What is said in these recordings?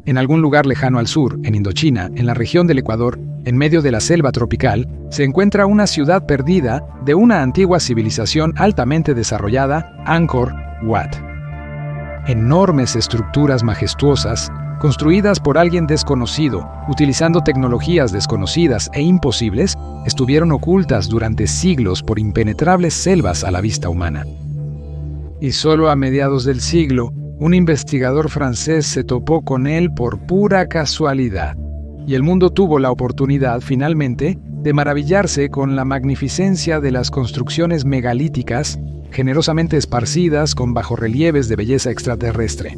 En algún lugar lejano al sur, en Indochina, en la región del Ecuador, en medio de la selva tropical, se encuentra una ciudad perdida de una antigua civilización altamente desarrollada, Angkor Wat. Enormes estructuras majestuosas, construidas por alguien desconocido, utilizando tecnologías desconocidas e imposibles, estuvieron ocultas durante siglos por impenetrables selvas a la vista humana. Y solo a mediados del siglo, un investigador francés se topó con él por pura casualidad, y el mundo tuvo la oportunidad, finalmente, de maravillarse con la magnificencia de las construcciones megalíticas, generosamente esparcidas con bajorrelieves de belleza extraterrestre.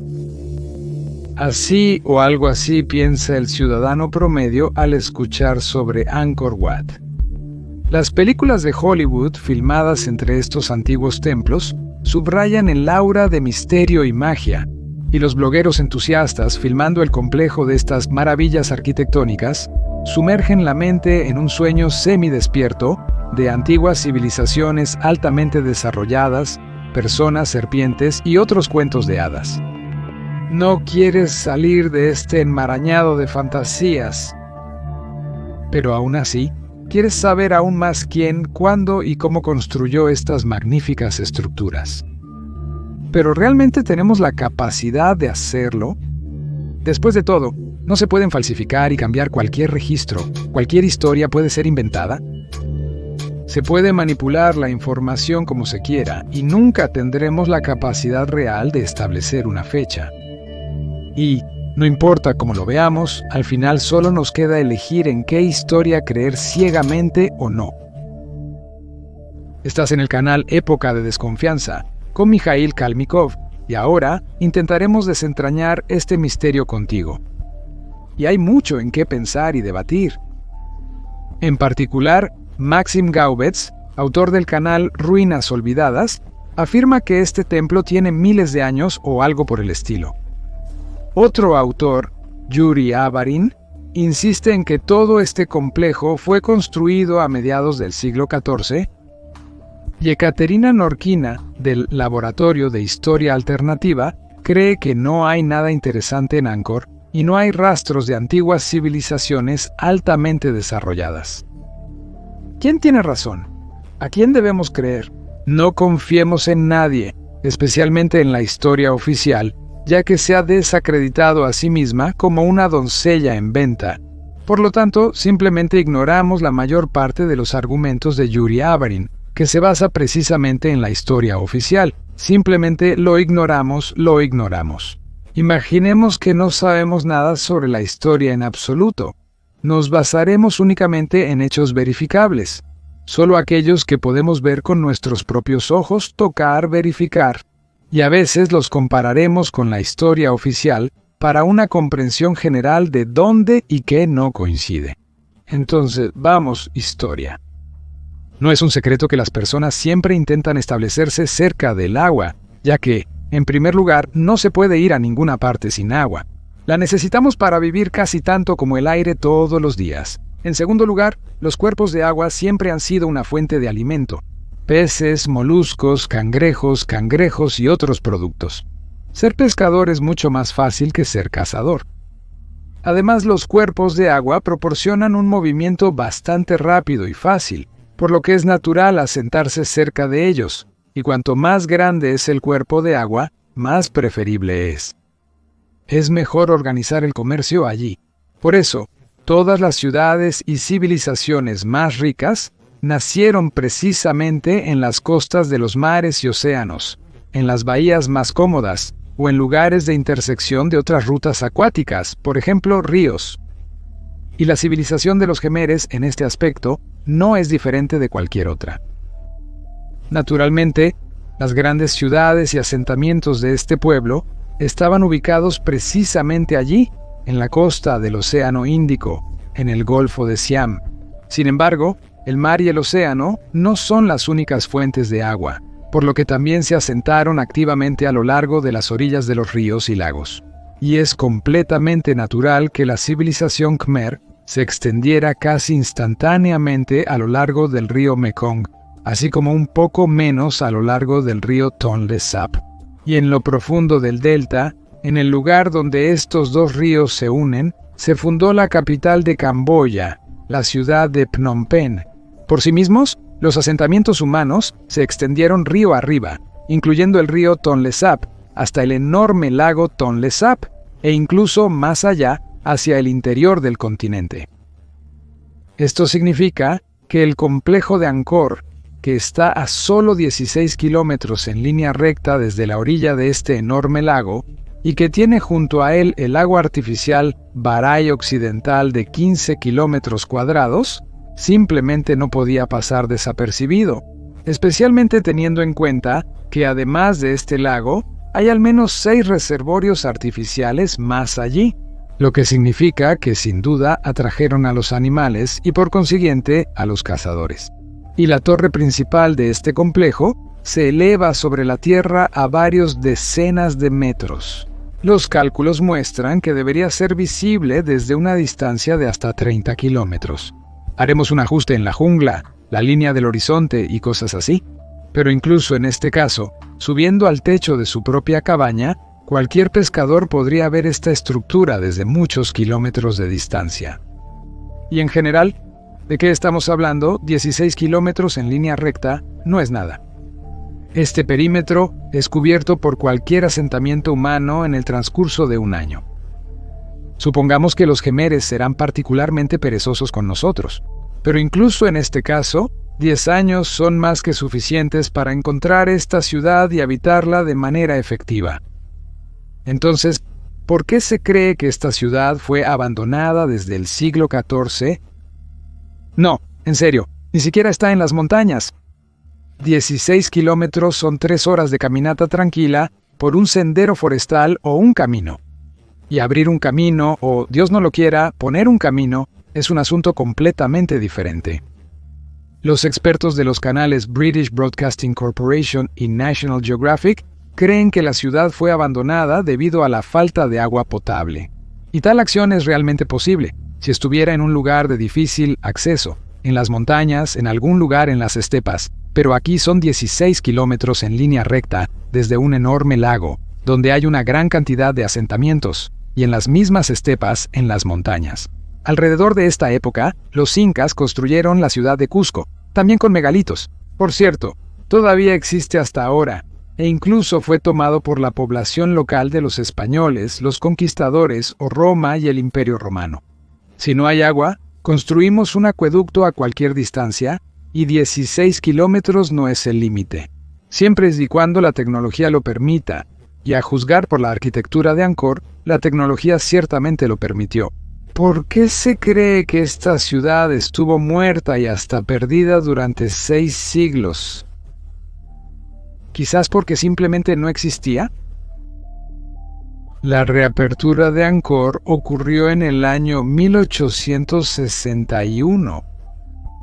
Así o algo así piensa el ciudadano promedio al escuchar sobre Angkor Wat. Las películas de Hollywood filmadas entre estos antiguos templos subrayan el aura de misterio y magia, y los blogueros entusiastas filmando el complejo de estas maravillas arquitectónicas sumergen la mente en un sueño semidespierto de antiguas civilizaciones altamente desarrolladas, personas, serpientes y otros cuentos de hadas. No quieres salir de este enmarañado de fantasías, pero aún así, quieres saber aún más quién, cuándo y cómo construyó estas magníficas estructuras. ¿Pero realmente tenemos la capacidad de hacerlo? Después de todo, ¿no se pueden falsificar y cambiar cualquier registro? ¿Cualquier historia puede ser inventada? Se puede manipular la información como se quiera y nunca tendremos la capacidad real de establecer una fecha. Y, no importa cómo lo veamos, al final solo nos queda elegir en qué historia creer ciegamente o no. Estás en el canal Época de Desconfianza, con Mikhail Kalmykov, y ahora intentaremos desentrañar este misterio contigo. Y hay mucho en qué pensar y debatir. En particular, Maxim Gaubetz, autor del canal Ruinas Olvidadas, afirma que este templo tiene miles de años o algo por el estilo. Otro autor, Yuri Avarin, insiste en que todo este complejo fue construido a mediados del siglo XIV, y Ekaterina Norkina, del Laboratorio de Historia Alternativa, cree que no hay nada interesante en Angkor y no hay rastros de antiguas civilizaciones altamente desarrolladas. ¿Quién tiene razón? ¿A quién debemos creer? No confiemos en nadie, especialmente en la historia oficial, ya que se ha desacreditado a sí misma como una doncella en venta. Por lo tanto, simplemente ignoramos la mayor parte de los argumentos de Yuri Avarin, que se basa precisamente en la historia oficial. Simplemente lo ignoramos. Imaginemos que no sabemos nada sobre la historia en absoluto. Nos basaremos únicamente en hechos verificables, solo aquellos que podemos ver con nuestros propios ojos, tocar, verificar. Y a veces los compararemos con la historia oficial para una comprensión general de dónde y qué no coincide. Entonces, vamos, historia. No es un secreto que las personas siempre intentan establecerse cerca del agua, ya que, en primer lugar, no se puede ir a ninguna parte sin agua. La necesitamos para vivir casi tanto como el aire todos los días. En segundo lugar, los cuerpos de agua siempre han sido una fuente de alimento. Peces, moluscos, cangrejos y otros productos. Ser pescador es mucho más fácil que ser cazador. Además, los cuerpos de agua proporcionan un movimiento bastante rápido y fácil, por lo que es natural asentarse cerca de ellos, y cuanto más grande es el cuerpo de agua, más preferible es. Es mejor organizar el comercio allí. Por eso, todas las ciudades y civilizaciones más ricas nacieron precisamente en las costas de los mares y océanos, en las bahías más cómodas o en lugares de intersección de otras rutas acuáticas, por ejemplo, ríos. Y la civilización de los Jemeres, en este aspecto, no es diferente de cualquier otra. Naturalmente, las grandes ciudades y asentamientos de este pueblo estaban ubicados precisamente allí, en la costa del Océano Índico, en el Golfo de Siam. Sin embargo, el mar y el océano no son las únicas fuentes de agua, por lo que también se asentaron activamente a lo largo de las orillas de los ríos y lagos. Y es completamente natural que la civilización Khmer se extendiera casi instantáneamente a lo largo del río Mekong, así como un poco menos a lo largo del río Tonle Sap. Y en lo profundo del delta, En el lugar donde estos dos ríos se unen, se fundó la capital de Camboya, la ciudad de Phnom Penh. Por sí mismos, los asentamientos humanos se extendieron río arriba, incluyendo el río Tonle Sap, hasta el enorme lago Tonle Sap, e incluso más allá, hacia el interior del continente. Esto significa que el complejo de Angkor, que está a solo 16 kilómetros en línea recta desde la orilla de este enorme lago, y que tiene junto a él el lago artificial Baray Occidental de 15 kilómetros cuadrados, simplemente no podía pasar desapercibido, especialmente teniendo en cuenta que además de este lago, hay al menos 6 reservorios artificiales más allí, lo que significa que sin duda atrajeron a los animales y por consiguiente a los cazadores. Y la torre principal de este complejo se eleva sobre la tierra a varios decenas de metros. Los cálculos muestran que debería ser visible desde una distancia de hasta 30 kilómetros. Haremos un ajuste en la jungla, la línea del horizonte y cosas así. Pero incluso en este caso, subiendo al techo de su propia cabaña, cualquier pescador podría ver esta estructura desde muchos kilómetros de distancia. Y en general, ¿de qué estamos hablando? 16 kilómetros en línea recta no es nada. Este perímetro es cubierto por cualquier asentamiento humano en el transcurso de un año. Supongamos que los jemeres serán particularmente perezosos con nosotros, pero incluso en este caso, 10 años son más que suficientes para encontrar esta ciudad y habitarla de manera efectiva. Entonces, ¿por qué se cree que esta ciudad fue abandonada desde el siglo XIV? No, en serio, ni siquiera está en las montañas. 16 kilómetros son 3 horas de caminata tranquila por un sendero forestal o un camino. Y abrir un camino, o, Dios no lo quiera, poner un camino, es un asunto completamente diferente. Los expertos de los canales British Broadcasting Corporation y National Geographic creen que la ciudad fue abandonada debido a la falta de agua potable. Y tal acción es realmente posible, si estuviera en un lugar de difícil acceso, en las montañas, en algún lugar en las estepas, pero aquí son 16 kilómetros en línea recta desde un enorme lago, donde hay una gran cantidad de asentamientos, y en las mismas estepas en las montañas. Alrededor de esta época, los incas construyeron la ciudad de Cusco, también con megalitos. Por cierto, todavía existe hasta ahora, e incluso fue tomado por la población local de los españoles, los conquistadores o Roma y el Imperio Romano. Si no hay agua, construimos un acueducto a cualquier distancia, y 16 kilómetros no es el límite. Siempre y cuando la tecnología lo permita, y a juzgar por la arquitectura de Angkor, la tecnología ciertamente lo permitió. ¿Por qué se cree que esta ciudad estuvo muerta y hasta perdida durante 6 siglos? ¿Quizás porque simplemente no existía? La reapertura de Angkor ocurrió en el año 1861.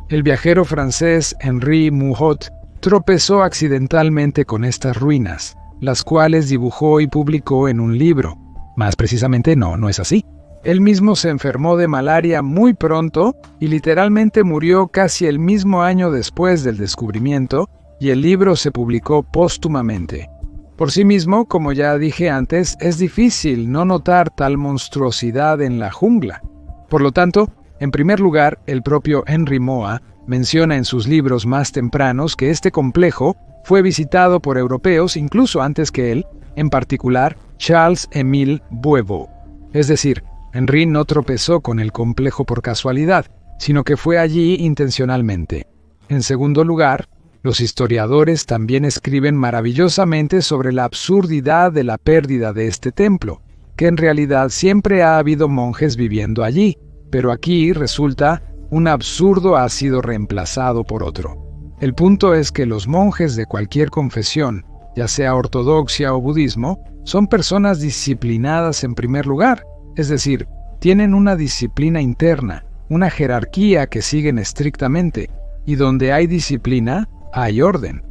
El viajero francés Henri Mouhot tropezó accidentalmente con estas ruinas, las cuales dibujó y publicó en un libro. Más precisamente no es así. Él mismo se enfermó de malaria muy pronto y literalmente murió casi el mismo año después del descubrimiento, y el libro se publicó póstumamente. Por sí mismo, como ya dije antes, es difícil no notar tal monstruosidad en la jungla. Por lo tanto, en primer lugar, el propio Henry Moa menciona en sus libros más tempranos que este complejo fue visitado por europeos incluso antes que él, en particular Charles-Émile Bouébot. Es decir, Henry no tropezó con el complejo por casualidad, sino que fue allí intencionalmente. En segundo lugar, los historiadores también escriben maravillosamente sobre la absurdidad de la pérdida de este templo, que en realidad siempre ha habido monjes viviendo allí, pero aquí resulta un absurdo ha sido reemplazado por otro. El punto es que los monjes de cualquier confesión, ya sea ortodoxia o budismo, son personas disciplinadas en primer lugar, es decir, tienen una disciplina interna, una jerarquía que siguen estrictamente, y donde hay disciplina, hay orden.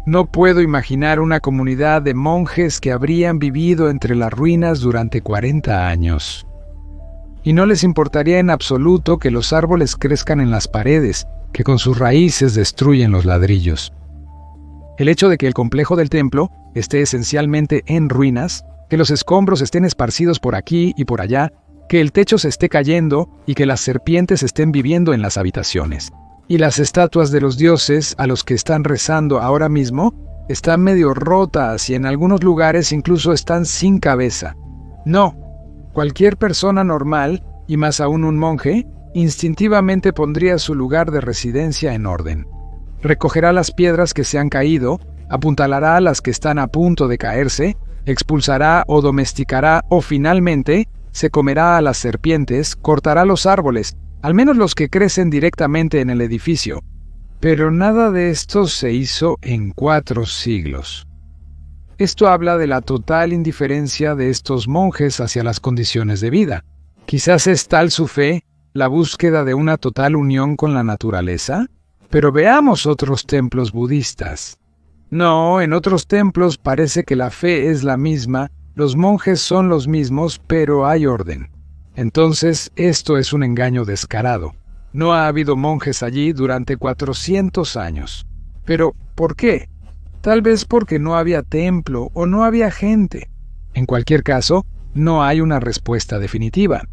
No puedo imaginar una comunidad de monjes que habrían vivido entre las ruinas durante 40 años. Y no les importaría en absoluto que los árboles crezcan en las paredes, que con sus raíces destruyen los ladrillos. El hecho de que el complejo del templo esté esencialmente en ruinas que los escombros estén esparcidos por aquí y por allá, que el techo se esté cayendo y que las serpientes estén viviendo en las habitaciones. Y las estatuas de los dioses a los que están rezando ahora mismo están medio rotas y en algunos lugares incluso están sin cabeza. No, cualquier persona normal, y más aún un monje, instintivamente pondría su lugar de residencia en orden. Recogerá las piedras que se han caído, apuntalará a las que están a punto de caerse, expulsará o domesticará o finalmente se comerá a las serpientes, cortará los árboles, al menos los que crecen directamente en el edificio. Pero nada de esto se hizo en 4 siglos. Esto habla de la total indiferencia de estos monjes hacia las condiciones de vida. Quizás es tal su fe, la búsqueda de una total unión con la naturaleza. Pero veamos otros templos budistas. No, en otros templos parece que la fe es la misma, los monjes son los mismos, pero hay orden. Entonces, esto es un engaño descarado. No ha habido monjes allí durante 400 años. Pero, ¿por qué? Tal vez porque no había templo o no había gente. En cualquier caso, no hay una respuesta definitiva.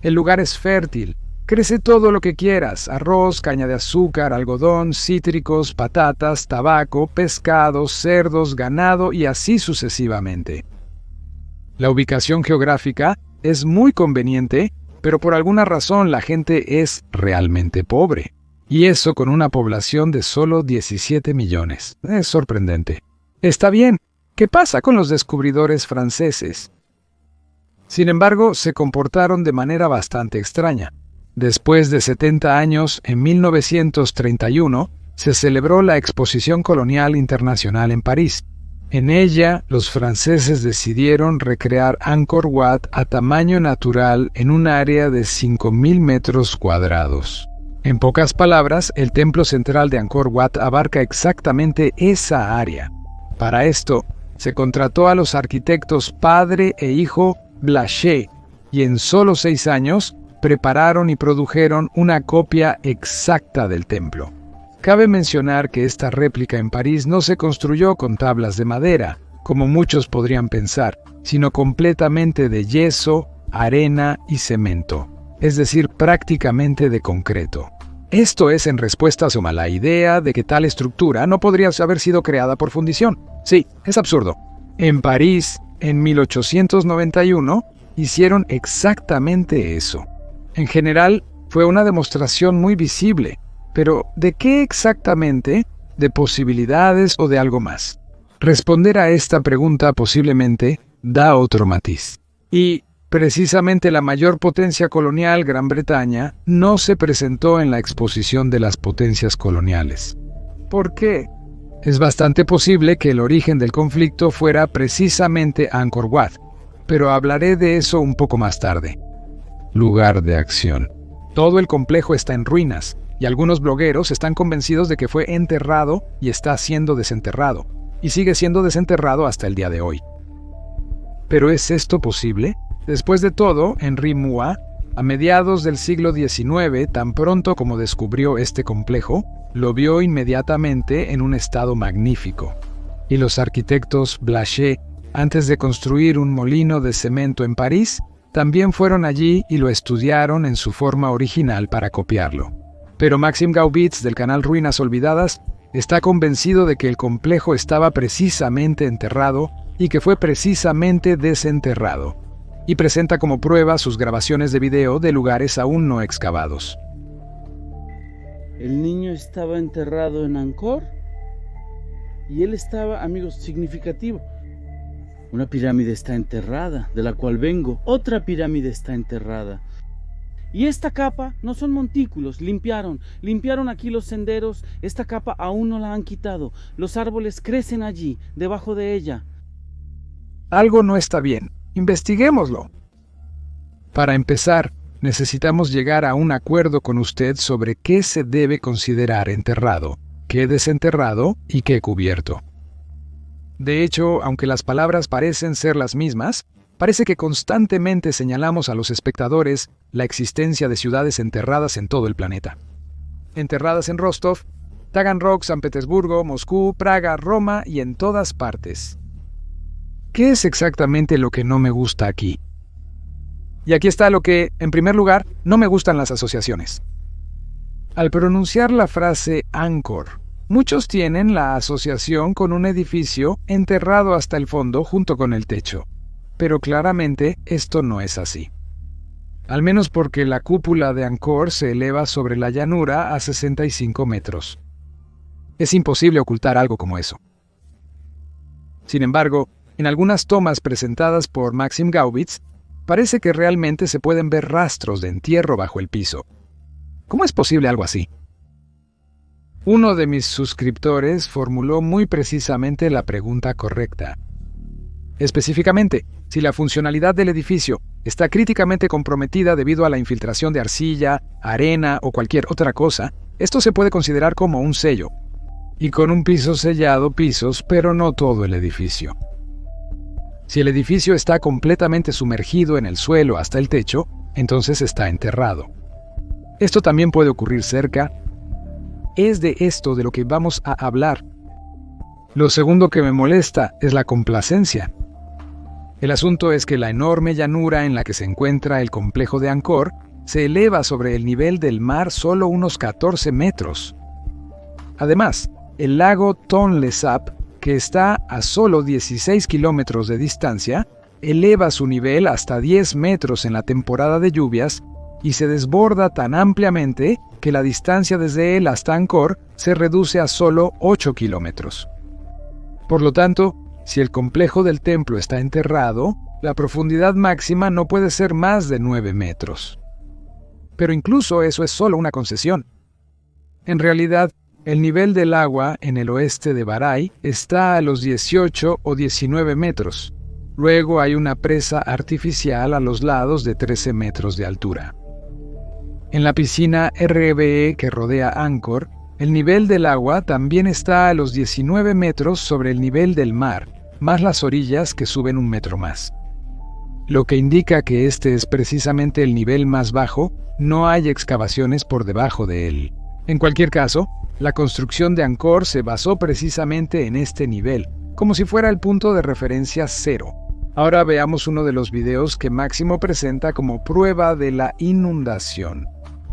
El lugar es fértil. Crece todo lo que quieras: arroz, caña de azúcar, algodón, cítricos, patatas, tabaco, pescados, cerdos, ganado y así sucesivamente. La ubicación geográfica es muy conveniente, pero por alguna razón la gente es realmente pobre. Y eso con una población de solo 17 millones. Es sorprendente. Está bien, ¿qué pasa con los descubridores franceses? Sin embargo, se comportaron de manera bastante extraña. Después de 70 años, en 1931, se celebró la Exposición Colonial Internacional en París. En ella, los franceses decidieron recrear Angkor Wat a tamaño natural en un área de 5.000 metros cuadrados. En pocas palabras, el templo central de Angkor Wat abarca exactamente esa área. Para esto, se contrató a los arquitectos padre e hijo Blaché, y en solo 6 años, prepararon y produjeron una copia exacta del templo. Cabe mencionar que esta réplica en París no se construyó con tablas de madera, como muchos podrían pensar, sino completamente de yeso, arena y cemento, es decir, prácticamente de concreto. Esto es en respuesta a su mala idea de que tal estructura no podría haber sido creada por fundición. Sí, es absurdo. En París, en 1891, hicieron exactamente eso. En general, fue una demostración muy visible, pero ¿de qué exactamente? ¿De posibilidades o de algo más? Responder a esta pregunta posiblemente da otro matiz. Y precisamente la mayor potencia colonial, Gran Bretaña, no se presentó en la exposición de las potencias coloniales. ¿Por qué? Es bastante posible que el origen del conflicto fuera precisamente Angkor Wat, pero hablaré de eso un poco más tarde. Lugar de acción. Todo el complejo está en ruinas, y algunos blogueros están convencidos de que fue enterrado y está siendo desenterrado, y sigue siendo desenterrado hasta el día de hoy. ¿Pero es esto posible? Después de todo, Henry Moore, a mediados del siglo XIX, tan pronto como descubrió este complejo, lo vio inmediatamente en un estado magnífico. Y los arquitectos Blaché, antes de construir un molino de cemento en París, también fueron allí y lo estudiaron en su forma original para copiarlo. Pero Maxim Gaubitz, del canal Ruinas Olvidadas, está convencido de que el complejo estaba precisamente enterrado y que fue precisamente desenterrado, y presenta como prueba sus grabaciones de video de lugares aún no excavados. El niño estaba enterrado en Angkor y él estaba, amigos, significativo. Una pirámide está enterrada, de la cual vengo. Otra pirámide está enterrada. Y esta capa no son montículos, limpiaron aquí los senderos. Esta capa aún no la han quitado. Los árboles crecen allí, debajo de ella. Algo no está bien. Investiguémoslo. Para empezar, necesitamos llegar a un acuerdo con usted sobre qué se debe considerar enterrado, qué desenterrado y qué cubierto. De hecho, aunque las palabras parecen ser las mismas, parece que constantemente señalamos a los espectadores la existencia de ciudades enterradas en todo el planeta. Enterradas en Rostov, Taganrog, San Petersburgo, Moscú, Praga, Roma y en todas partes. ¿Qué es exactamente lo que no me gusta aquí? Y aquí está lo que, en primer lugar, no me gustan las asociaciones. Al pronunciar la frase Angkor, muchos tienen la asociación con un edificio enterrado hasta el fondo junto con el techo. Pero claramente esto no es así. Al menos porque la cúpula de Angkor se eleva sobre la llanura a 65 metros. Es imposible ocultar algo como eso. Sin embargo, en algunas tomas presentadas por Maxim Gaubitz, parece que realmente se pueden ver rastros de entierro bajo el piso. ¿Cómo es posible algo así? Uno de mis suscriptores formuló muy precisamente la pregunta correcta. Específicamente, si la funcionalidad del edificio está críticamente comprometida debido a la infiltración de arcilla, arena o cualquier otra cosa, esto se puede considerar como un sello. Y con un piso sellado pisos, pero no todo el edificio. Si el edificio está completamente sumergido en el suelo hasta el techo, entonces está enterrado. Esto también puede ocurrir cerca. Es de esto de lo que vamos a hablar. Lo segundo que me molesta es la complacencia. El asunto es que la enorme llanura en la que se encuentra el complejo de Angkor se eleva sobre el nivel del mar solo unos 14 metros. Además, el lago Tonle Sap, que está a solo 16 kilómetros de distancia, eleva su nivel hasta 10 metros en la temporada de lluvias y se desborda tan ampliamente que la distancia desde él hasta Angkor se reduce a solo 8 kilómetros. Por lo tanto, si el complejo del templo está enterrado, la profundidad máxima no puede ser más de 9 metros. Pero incluso eso es solo una concesión. En realidad, el nivel del agua en el oeste de Barai está a los 18 o 19 metros. Luego hay una presa artificial a los lados de 13 metros de altura. En la piscina RBE que rodea Angkor, el nivel del agua también está a los 19 metros sobre el nivel del mar, más las orillas que suben 1 metro más. Lo que indica que este es precisamente el nivel más bajo, no hay excavaciones por debajo de él. En cualquier caso, la construcción de Angkor se basó precisamente en este nivel, como si fuera el punto de referencia cero. Ahora veamos uno de los videos que Máximo presenta como prueba de la inundación.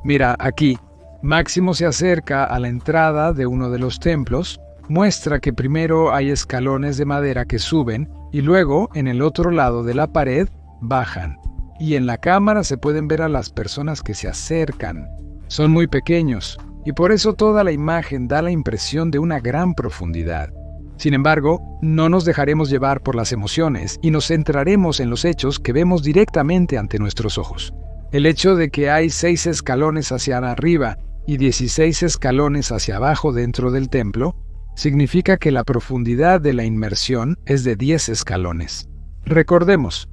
Mira, aquí, Máximo se acerca a la entrada de uno de los templos, muestra que primero hay escalones de madera que suben y luego, en el otro lado de la pared, bajan. Y en la cámara se pueden ver a las personas que se acercan. Son muy pequeños, y por eso toda la imagen da la impresión de una gran profundidad. Sin embargo, no nos dejaremos llevar por las emociones y nos centraremos en los hechos que vemos directamente ante nuestros ojos. El hecho de que hay 6 escalones hacia arriba y 16 escalones hacia abajo dentro del templo, significa que la profundidad de la inmersión es de 10 escalones. Recordemos,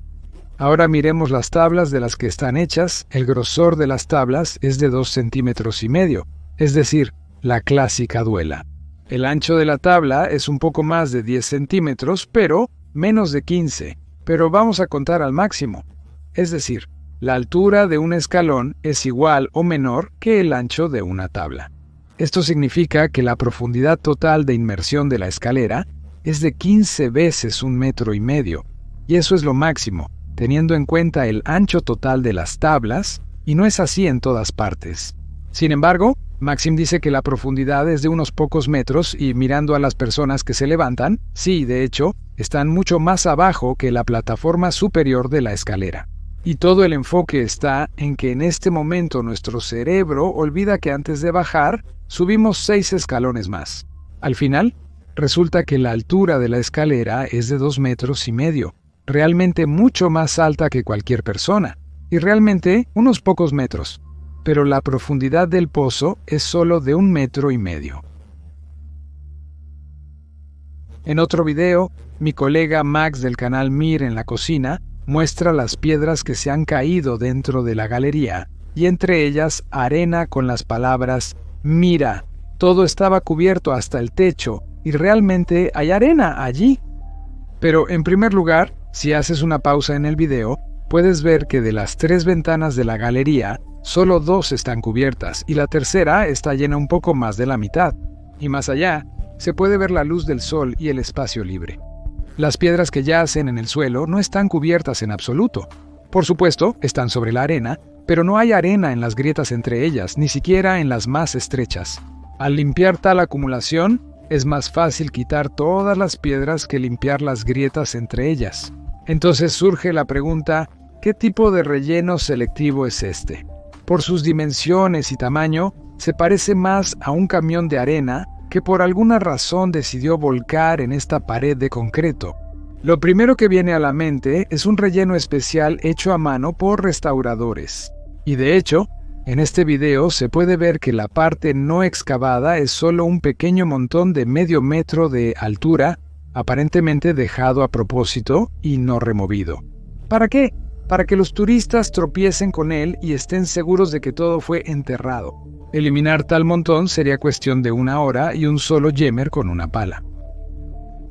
ahora miremos las tablas de las que están hechas. El grosor de las tablas es de 2,5 centímetros, es decir, la clásica duela. El ancho de la tabla es un poco más de 10 centímetros, pero menos de 15, pero vamos a contar al máximo. Es decir, la altura de un escalón es igual o menor que el ancho de una tabla. Esto significa que la profundidad total de inmersión de la escalera es de 15 veces 1,5 metros, y eso es lo máximo, teniendo en cuenta el ancho total de las tablas, y no es así en todas partes. Sin embargo, Maxim dice que la profundidad es de unos pocos metros y mirando a las personas que se levantan, sí, de hecho, están mucho más abajo que la plataforma superior de la escalera. Y todo el enfoque está en que en este momento nuestro cerebro olvida que antes de bajar, subimos 6 escalones más. Al final, resulta que la altura de la escalera es de 2,5 metros, realmente mucho más alta que cualquier persona, y realmente unos pocos metros. Pero la profundidad del pozo es solo de 1,5 metros. En otro video, mi colega Max del canal Mir en la cocina muestra las piedras que se han caído dentro de la galería, y entre ellas arena con las palabras «Mira, todo estaba cubierto hasta el techo, y realmente hay arena allí». Pero en primer lugar, si haces una pausa en el video, puedes ver que de las 3 ventanas de la galería, solo 2 están cubiertas y la tercera está llena un poco más de la mitad. Y más allá, se puede ver la luz del sol y el espacio libre. Las piedras que yacen en el suelo no están cubiertas en absoluto. Por supuesto, están sobre la arena, pero no hay arena en las grietas entre ellas, ni siquiera en las más estrechas. Al limpiar tal acumulación, es más fácil quitar todas las piedras que limpiar las grietas entre ellas. Entonces surge la pregunta, ¿qué tipo de relleno selectivo es este? Por sus dimensiones y tamaño, se parece más a un camión de arena que por alguna razón decidió volcar en esta pared de concreto. Lo primero que viene a la mente es un relleno especial hecho a mano por restauradores. Y de hecho, en este video se puede ver que la parte no excavada es solo un pequeño montón de medio metro de altura, aparentemente dejado a propósito y no removido. ¿Para qué? Para que los turistas tropiecen con él y estén seguros de que todo fue enterrado. Eliminar tal montón sería cuestión de 1 hora y un solo yemer con una pala.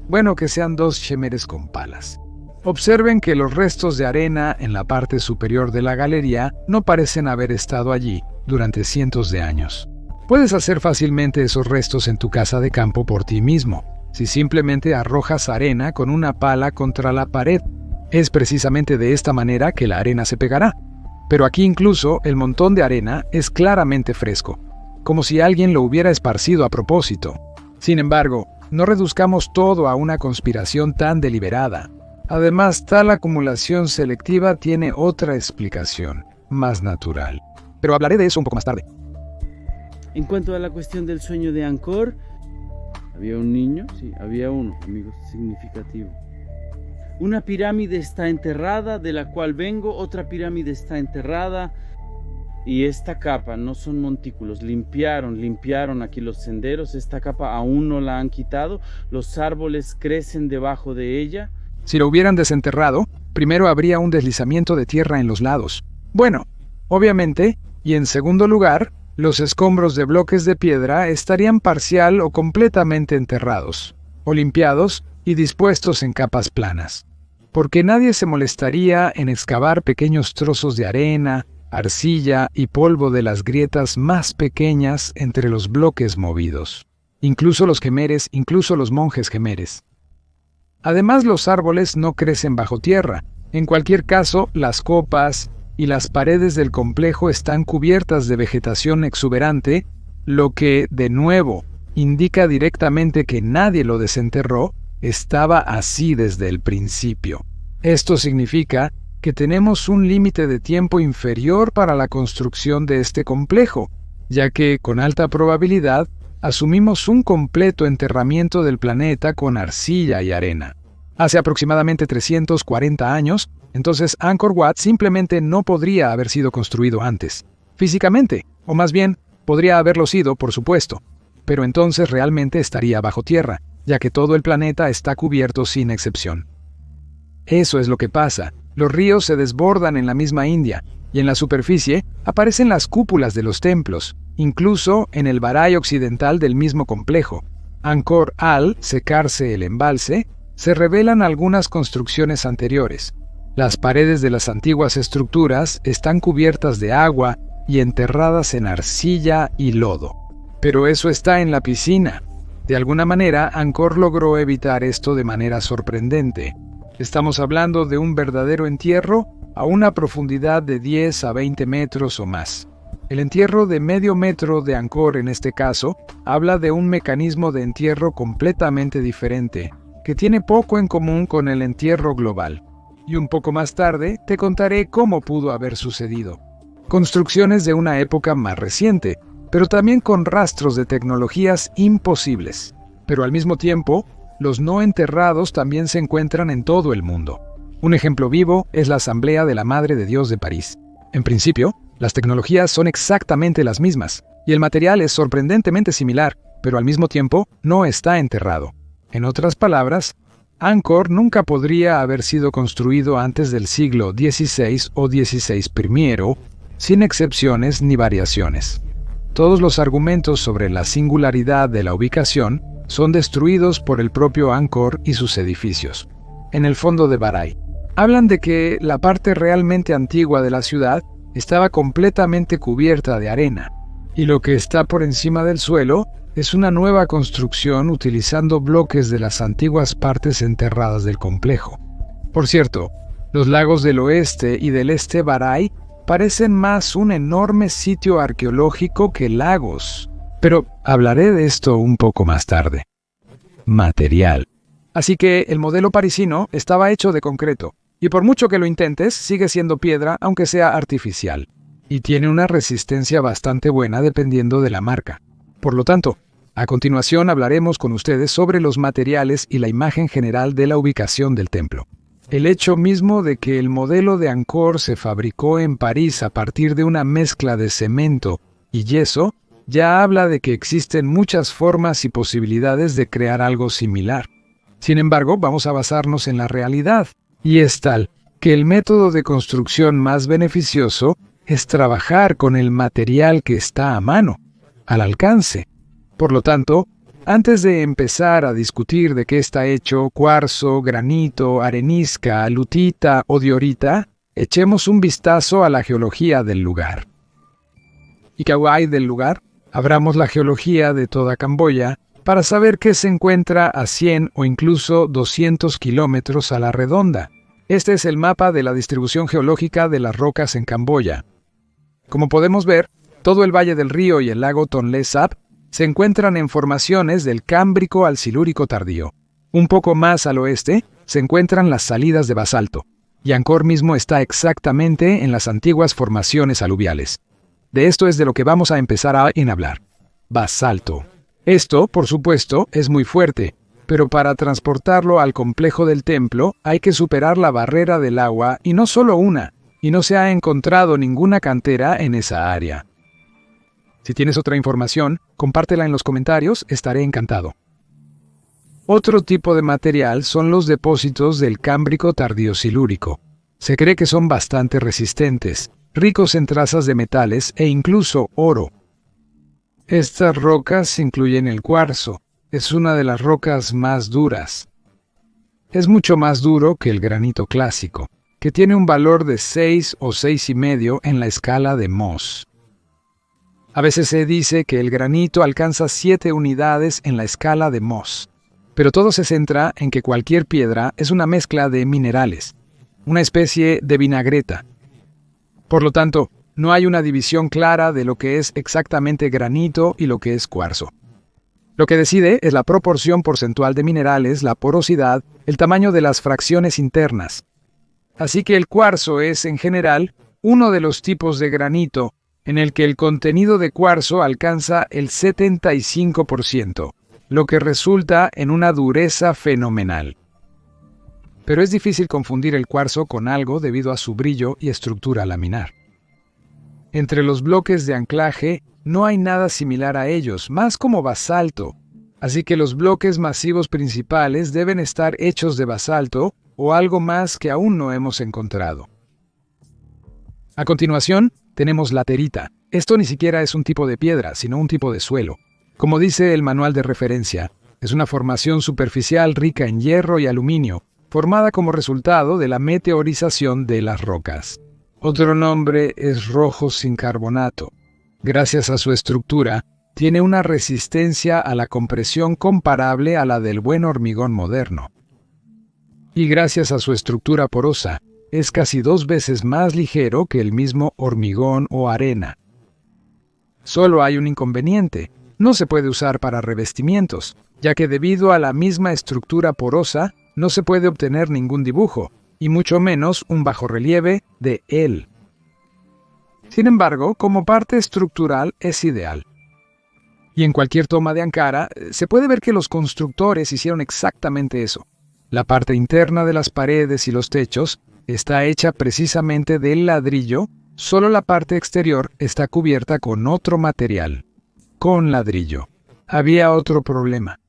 Bueno, que sean 2 yemeres con palas. Observen que los restos de arena en la parte superior de la galería no parecen haber estado allí durante cientos de años. Puedes hacer fácilmente esos restos en tu casa de campo por ti mismo, si simplemente arrojas arena con una pala contra la pared. Es precisamente de esta manera que la arena se pegará. Pero aquí incluso el montón de arena es claramente fresco, como si alguien lo hubiera esparcido a propósito. Sin embargo, no reduzcamos todo a una conspiración tan deliberada. Además, tal acumulación selectiva tiene otra explicación, más natural. Pero hablaré de eso un poco más tarde. En cuanto a la cuestión del sueño de Angkor, ¿había un niño? Sí, había uno, amigos, significativo. Una pirámide está enterrada, de la cual vengo, otra pirámide está enterrada, y esta capa no son montículos, limpiaron aquí los senderos, esta capa aún no la han quitado, los árboles crecen debajo de ella. Si lo hubieran desenterrado, primero habría un deslizamiento de tierra en los lados. Bueno, obviamente, y en segundo lugar, los escombros de bloques de piedra estarían parcial o completamente enterrados, o limpiados y dispuestos en capas planas. Porque nadie se molestaría en excavar pequeños trozos de arena, arcilla y polvo de las grietas más pequeñas entre los bloques movidos. Incluso los jemeres, incluso los monjes jemeres. Además, los árboles no crecen bajo tierra. En cualquier caso, las copas y las paredes del complejo están cubiertas de vegetación exuberante, lo que, de nuevo, indica directamente que nadie lo desenterró, estaba así desde el principio. Esto significa que tenemos un límite de tiempo inferior para la construcción de este complejo, ya que, con alta probabilidad, asumimos un completo enterramiento del planeta con arcilla y arena. Hace aproximadamente 340 años, entonces Angkor Wat simplemente no podría haber sido construido antes. Físicamente, o más bien, podría haberlo sido, por supuesto, pero entonces realmente estaría bajo tierra, ya que todo el planeta está cubierto sin excepción. Eso es lo que pasa. Los ríos se desbordan en la misma India, y en la superficie aparecen las cúpulas de los templos, incluso en el Baray occidental del mismo complejo. Angkor, al secarse el embalse, se revelan algunas construcciones anteriores. Las paredes de las antiguas estructuras están cubiertas de agua y enterradas en arcilla y lodo. Pero eso está en la piscina. De alguna manera, Angkor logró evitar esto de manera sorprendente. Estamos hablando de un verdadero entierro a una profundidad de 10 a 20 metros o más. El entierro de medio metro de Angkor, en este caso, habla de un mecanismo de entierro completamente diferente, que tiene poco en común con el entierro global. Y un poco más tarde te contaré cómo pudo haber sucedido. Construcciones de una época más reciente, pero también con rastros de tecnologías imposibles. Pero al mismo tiempo, los no enterrados también se encuentran en todo el mundo. Un ejemplo vivo es la Asamblea de la Madre de Dios de París. En principio, las tecnologías son exactamente las mismas, y el material es sorprendentemente similar, pero al mismo tiempo no está enterrado. En otras palabras, Angkor nunca podría haber sido construido antes del siglo XVI o XVI I, sin excepciones ni variaciones. Todos los argumentos sobre la singularidad de la ubicación son destruidos por el propio Angkor y sus edificios. En el fondo de Baray, hablan de que la parte realmente antigua de la ciudad estaba completamente cubierta de arena, y lo que está por encima del suelo es una nueva construcción utilizando bloques de las antiguas partes enterradas del complejo. Por cierto, los lagos del oeste y del este Baray parecen más un enorme sitio arqueológico que lagos. Pero hablaré de esto un poco más tarde. Material. Así que el modelo parisino estaba hecho de concreto, y por mucho que lo intentes, sigue siendo piedra aunque sea artificial. Y tiene una resistencia bastante buena dependiendo de la marca. Por lo tanto, a continuación hablaremos con ustedes sobre los materiales y la imagen general de la ubicación del templo. El hecho mismo de que el modelo de Angkor se fabricó en París a partir de una mezcla de cemento y yeso ya habla de que existen muchas formas y posibilidades de crear algo similar. Sin embargo, vamos a basarnos en la realidad, y es tal que el método de construcción más beneficioso es trabajar con el material que está a mano, al alcance. Por lo tanto, antes de empezar a discutir de qué está hecho cuarzo, granito, arenisca, lutita o diorita, echemos un vistazo a la geología del lugar. ¿Y qué hay del lugar? Abramos la geología de toda Camboya para saber qué se encuentra a 100 o incluso 200 kilómetros a la redonda. Este es el mapa de la distribución geológica de las rocas en Camboya. Como podemos ver, todo el valle del río y el lago Tonlé Sap se encuentran en formaciones del Cámbrico al Silúrico tardío. Un poco más al oeste se encuentran las salidas de basalto, y Angkor mismo está exactamente en las antiguas formaciones aluviales. De esto es de lo que vamos a empezar a hablar. Basalto. Esto, por supuesto, es muy fuerte, pero para transportarlo al complejo del templo hay que superar la barrera del agua, y no solo una, y no se ha encontrado ninguna cantera en esa área. Si tienes otra información, compártela en los comentarios, estaré encantado. Otro tipo de material son los depósitos del Cámbrico tardío-silúrico. Se cree que son bastante resistentes, ricos en trazas de metales e incluso oro. Estas rocas incluyen el cuarzo. Es una de las rocas más duras. Es mucho más duro que el granito clásico, que tiene un valor de 6 o 6,5 en la escala de Mohs. A veces se dice que el granito alcanza 7 unidades en la escala de Mohs, pero todo se centra en que cualquier piedra es una mezcla de minerales, una especie de vinagreta. Por lo tanto, no hay una división clara de lo que es exactamente granito y lo que es cuarzo. Lo que decide es la proporción porcentual de minerales, la porosidad, el tamaño de las fracciones internas. Así que el cuarzo es, en general, uno de los tipos de granito en el que el contenido de cuarzo alcanza el 75%, lo que resulta en una dureza fenomenal. Pero es difícil confundir el cuarzo con algo debido a su brillo y estructura laminar. Entre los bloques de anclaje no hay nada similar a ellos, más como basalto, así que los bloques masivos principales deben estar hechos de basalto o algo más que aún no hemos encontrado. A continuación, tenemos laterita. Esto ni siquiera es un tipo de piedra, sino un tipo de suelo. Como dice el manual de referencia, es una formación superficial rica en hierro y aluminio, formada como resultado de la meteorización de las rocas. Otro nombre es rojo sin carbonato. Gracias a su estructura, tiene una resistencia a la compresión comparable a la del buen hormigón moderno. Y gracias a su estructura porosa, es casi 2 veces más ligero que el mismo hormigón o arena. Solo hay un inconveniente: no se puede usar para revestimientos, ya que debido a la misma estructura porosa, no se puede obtener ningún dibujo, y mucho menos un bajorrelieve de él. Sin embargo, como parte estructural es ideal. Y en cualquier toma de Ankara, se puede ver que los constructores hicieron exactamente eso. La parte interna de las paredes y los techos está hecha precisamente del ladrillo, solo la parte exterior está cubierta con otro material, con ladrillo. Había otro problema.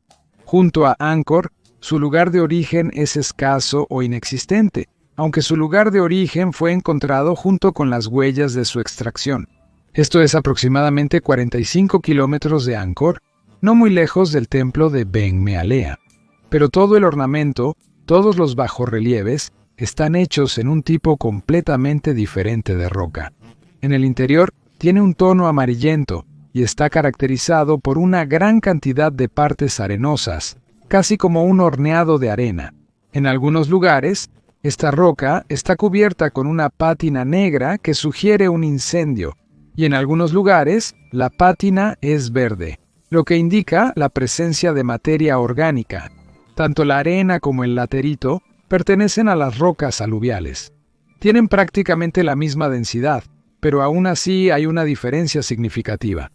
Junto a Angkor, su lugar de origen es escaso o inexistente, aunque su lugar de origen fue encontrado junto con las huellas de su extracción. Esto es aproximadamente 45 kilómetros de Angkor, no muy lejos del templo de Ben Mealea. Pero todo el ornamento, todos los bajorrelieves, están hechos en un tipo completamente diferente de roca. En el interior tiene un tono amarillento, y está caracterizado por una gran cantidad de partes arenosas, casi como un horneado de arena. En algunos lugares, esta roca está cubierta con una pátina negra que sugiere un incendio, y en algunos lugares la pátina es verde, lo que indica la presencia de materia orgánica. Tanto la arena como el laterito pertenecen a las rocas aluviales. Tienen prácticamente la misma densidad, pero aún así hay una diferencia significativa.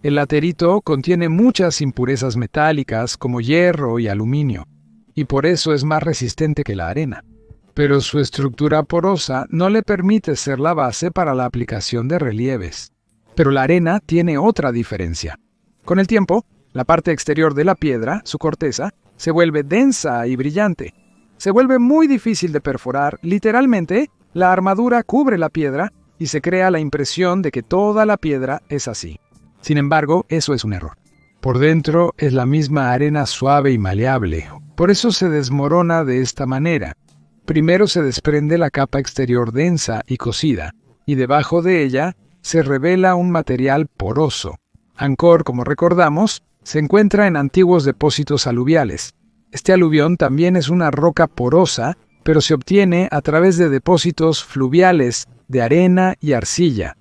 El laterito contiene muchas impurezas metálicas como hierro y aluminio, y por eso es más resistente que la arena. Pero su estructura porosa no le permite ser la base para la aplicación de relieves. Pero la arena tiene otra diferencia. Con el tiempo, la parte exterior de la piedra, su corteza, se vuelve densa y brillante. Se vuelve muy difícil de perforar. Literalmente, la armadura cubre la piedra y se crea la impresión de que toda la piedra es así. Sin embargo, eso es un error. Por dentro es la misma arena suave y maleable. Por eso se desmorona de esta manera. Primero se desprende la capa exterior densa y cocida, y debajo de ella se revela un material poroso. Angkor, como recordamos, se encuentra en antiguos depósitos aluviales. Este aluvión también es una roca porosa, pero se obtiene a través de depósitos fluviales de arena y arcilla.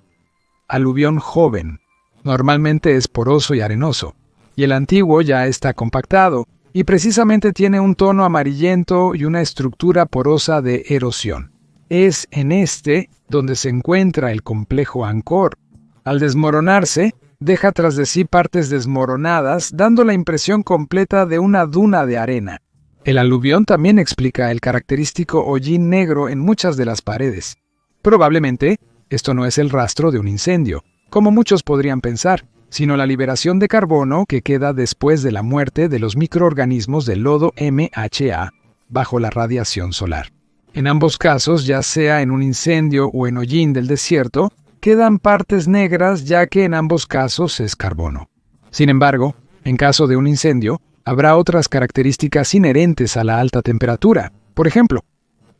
Aluvión joven. Normalmente es poroso y arenoso, y el antiguo ya está compactado, y precisamente tiene un tono amarillento y una estructura porosa de erosión. Es en este donde se encuentra el complejo Angkor. Al desmoronarse, deja tras de sí partes desmoronadas, dando la impresión completa de una duna de arena. El aluvión también explica el característico hollín negro en muchas de las paredes. Probablemente, esto no es el rastro de un incendio, como muchos podrían pensar, sino la liberación de carbono que queda después de la muerte de los microorganismos del lodo MHA bajo la radiación solar. En ambos casos, ya sea en un incendio o en hollín del desierto, quedan partes negras ya que en ambos casos es carbono. Sin embargo, en caso de un incendio, habrá otras características inherentes a la alta temperatura. Por ejemplo,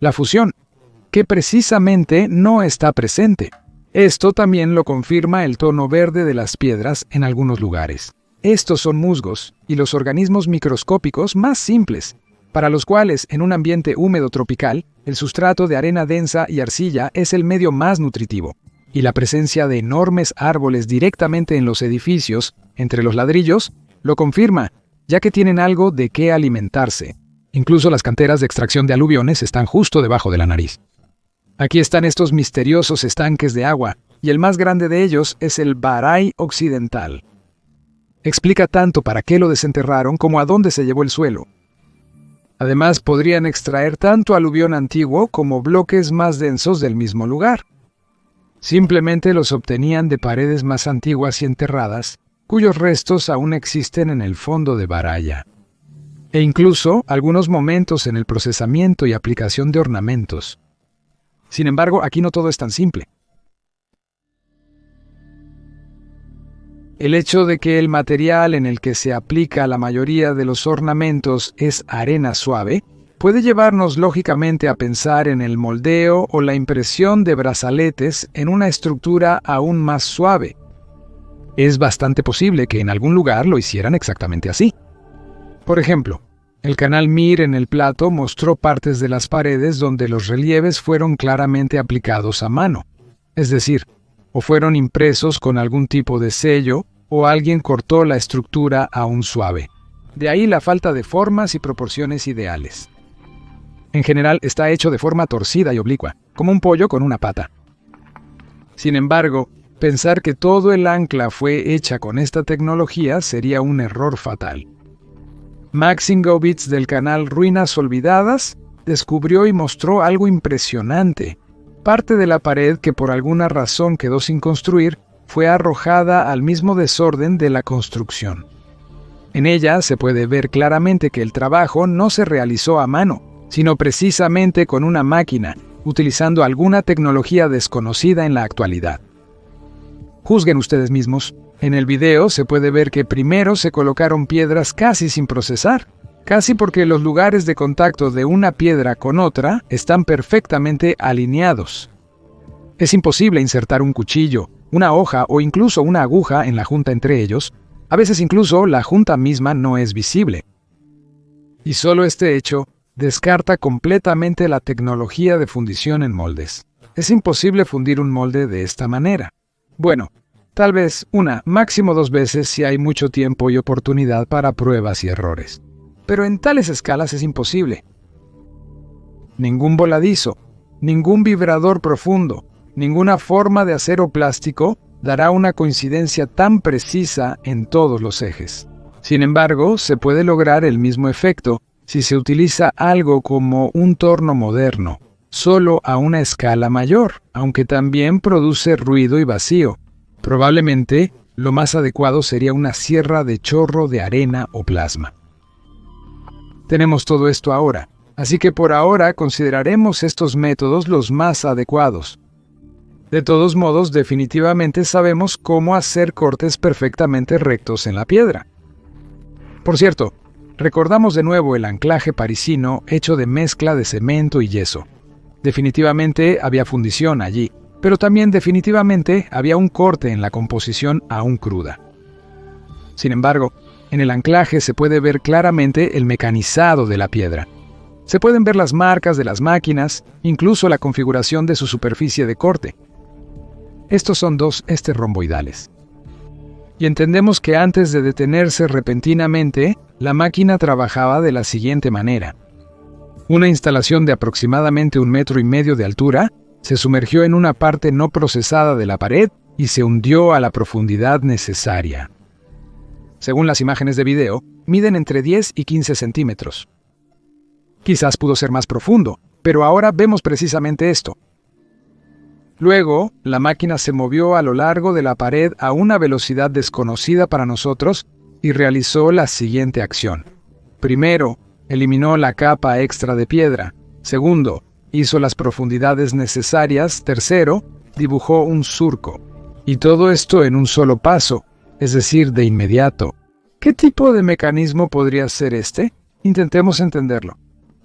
la fusión, que precisamente no está presente. Esto también lo confirma el tono verde de las piedras en algunos lugares. Estos son musgos y los organismos microscópicos más simples, para los cuales en un ambiente húmedo tropical, el sustrato de arena densa y arcilla es el medio más nutritivo, y la presencia de enormes árboles directamente en los edificios, entre los ladrillos, lo confirma, ya que tienen algo de qué alimentarse. Incluso las canteras de extracción de aluviones están justo debajo de la nariz. Aquí están estos misteriosos estanques de agua, y el más grande de ellos es el Baray Occidental. Explica tanto para qué lo desenterraron como a dónde se llevó el suelo. Además, podrían extraer tanto aluvión antiguo como bloques más densos del mismo lugar. Simplemente los obtenían de paredes más antiguas y enterradas, cuyos restos aún existen en el fondo de Baraya. E incluso algunos momentos en el procesamiento y aplicación de ornamentos. Sin embargo, aquí no todo es tan simple. El hecho de que el material en el que se aplica la mayoría de los ornamentos es arena suave, puede llevarnos lógicamente a pensar en el moldeo o la impresión de brazaletes en una estructura aún más suave. Es bastante posible que en algún lugar lo hicieran exactamente así. Por ejemplo, el canal Mir en el plato mostró partes de las paredes donde los relieves fueron claramente aplicados a mano, es decir, o fueron impresos con algún tipo de sello, o alguien cortó la estructura aún suave. De ahí la falta de formas y proporciones ideales. En general está hecho de forma torcida y oblicua, como un pollo con una pata. Sin embargo, pensar que todo el ancla fue hecha con esta tecnología sería un error fatal. Max Singovitz del canal Ruinas Olvidadas descubrió y mostró algo impresionante. Parte de la pared que por alguna razón quedó sin construir fue arrojada al mismo desorden de la construcción. En ella se puede ver claramente que el trabajo no se realizó a mano, sino precisamente con una máquina, utilizando alguna tecnología desconocida en la actualidad. Juzguen ustedes mismos. En el video se puede ver que primero se colocaron piedras casi sin procesar, casi porque los lugares de contacto de una piedra con otra están perfectamente alineados. Es imposible insertar un cuchillo, una hoja o incluso una aguja en la junta entre ellos. A veces incluso la junta misma no es visible. Y solo este hecho descarta completamente la tecnología de fundición en moldes. Es imposible fundir un molde de esta manera. Bueno, tal vez una, máximo 2 veces si hay mucho tiempo y oportunidad para pruebas y errores. Pero en tales escalas es imposible. Ningún voladizo, ningún vibrador profundo, ninguna forma de acero plástico dará una coincidencia tan precisa en todos los ejes. Sin embargo, se puede lograr el mismo efecto si se utiliza algo como un torno moderno, solo a una escala mayor, aunque también produce ruido y vacío. Probablemente, lo más adecuado sería una sierra de chorro de arena o plasma. Tenemos todo esto ahora, así que por ahora consideraremos estos métodos los más adecuados. De todos modos, definitivamente sabemos cómo hacer cortes perfectamente rectos en la piedra. Por cierto, recordamos de nuevo el anclaje parisino hecho de mezcla de cemento y yeso. Definitivamente había fundición allí, pero también definitivamente había un corte en la composición aún cruda. Sin embargo, en el anclaje se puede ver claramente el mecanizado de la piedra. Se pueden ver las marcas de las máquinas, incluso la configuración de su superficie de corte. Estos son 2 romboidales. Y entendemos que antes de detenerse repentinamente, la máquina trabajaba de la siguiente manera. Una instalación de aproximadamente 1,5 metros de altura se sumergió en una parte no procesada de la pared y se hundió a la profundidad necesaria. Según las imágenes de video, miden entre 10 y 15 centímetros. Quizás pudo ser más profundo, pero ahora vemos precisamente esto. Luego, la máquina se movió a lo largo de la pared a una velocidad desconocida para nosotros y realizó la siguiente acción. Primero, eliminó la capa extra de piedra. Segundo, hizo las profundidades necesarias. Tercero, dibujó un surco. Y todo esto en un solo paso, es decir, de inmediato. ¿Qué tipo de mecanismo podría ser este? Intentemos entenderlo.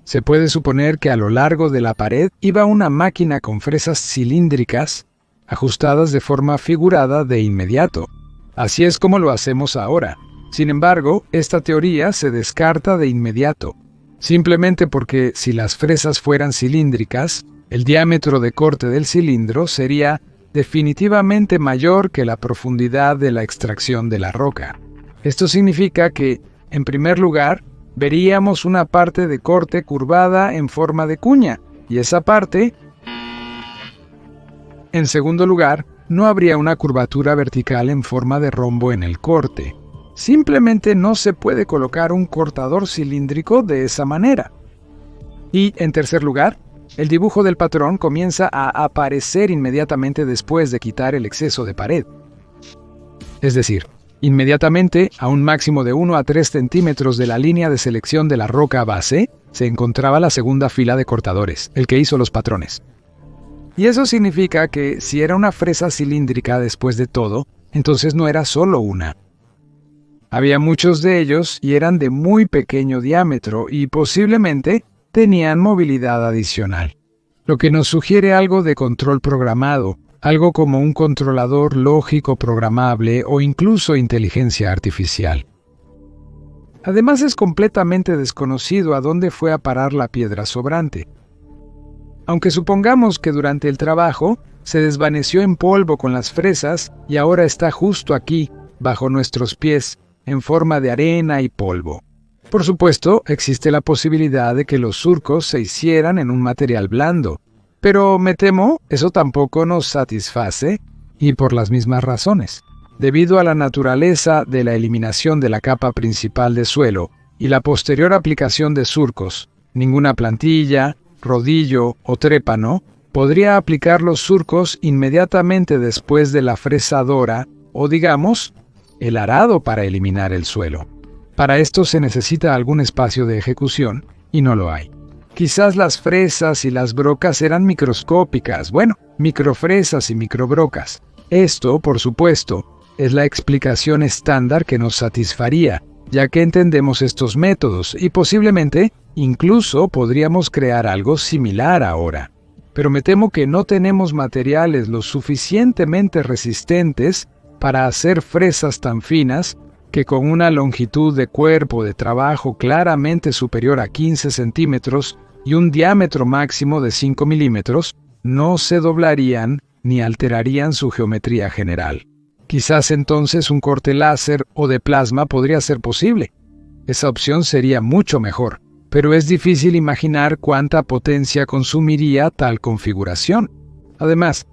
Se puede suponer que a lo largo de la pared iba una máquina con fresas cilíndricas, ajustadas de forma figurada de inmediato. Así es como lo hacemos ahora. Sin embargo, esta teoría se descarta de inmediato, simplemente porque si las fresas fueran cilíndricas, el diámetro de corte del cilindro sería definitivamente mayor que la profundidad de la extracción de la roca. Esto significa que, en primer lugar, veríamos una parte de corte curvada en forma de cuña, y esa parte, en segundo lugar, no habría una curvatura vertical en forma de rombo en el corte. Simplemente no se puede colocar un cortador cilíndrico de esa manera. Y, en tercer lugar, el dibujo del patrón comienza a aparecer inmediatamente después de quitar el exceso de pared. Es decir, inmediatamente, a un máximo de 1 a 3 centímetros de la línea de selección de la roca base, se encontraba la segunda fila de cortadores, el que hizo los patrones. Y eso significa que si era una fresa cilíndrica después de todo, entonces no era solo una. Había muchos de ellos y eran de muy pequeño diámetro y posiblemente tenían movilidad adicional, lo que nos sugiere algo de control programado, algo como un controlador lógico programable o incluso inteligencia artificial. Además, es completamente desconocido a dónde fue a parar la piedra sobrante. Aunque supongamos que durante el trabajo se desvaneció en polvo con las fresas y ahora está justo aquí, bajo nuestros pies, en forma de arena y polvo. Por supuesto, existe la posibilidad de que los surcos se hicieran en un material blando, pero me temo eso tampoco nos satisface, y por las mismas razones. Debido a la naturaleza de la eliminación de la capa principal de suelo y la posterior aplicación de surcos, ninguna plantilla, rodillo o trépano podría aplicar los surcos inmediatamente después de la fresadora o, digamos, el arado para eliminar el suelo. Para esto se necesita algún espacio de ejecución y no lo hay. Quizás las fresas y las brocas eran microscópicas, microfresas y microbrocas. Esto, por supuesto, es la explicación estándar que nos satisfaría, ya que entendemos estos métodos y posiblemente incluso podríamos crear algo similar ahora. pero me temo que no tenemos materiales lo suficientemente resistentes para hacer fresas tan finas que con una longitud de cuerpo de trabajo claramente superior a 15 centímetros y un diámetro máximo de 5 milímetros, no se doblarían ni alterarían su geometría general. Quizás entonces un corte láser o de plasma podría ser posible. Esa opción sería mucho mejor, pero es difícil imaginar cuánta potencia consumiría tal configuración. Además,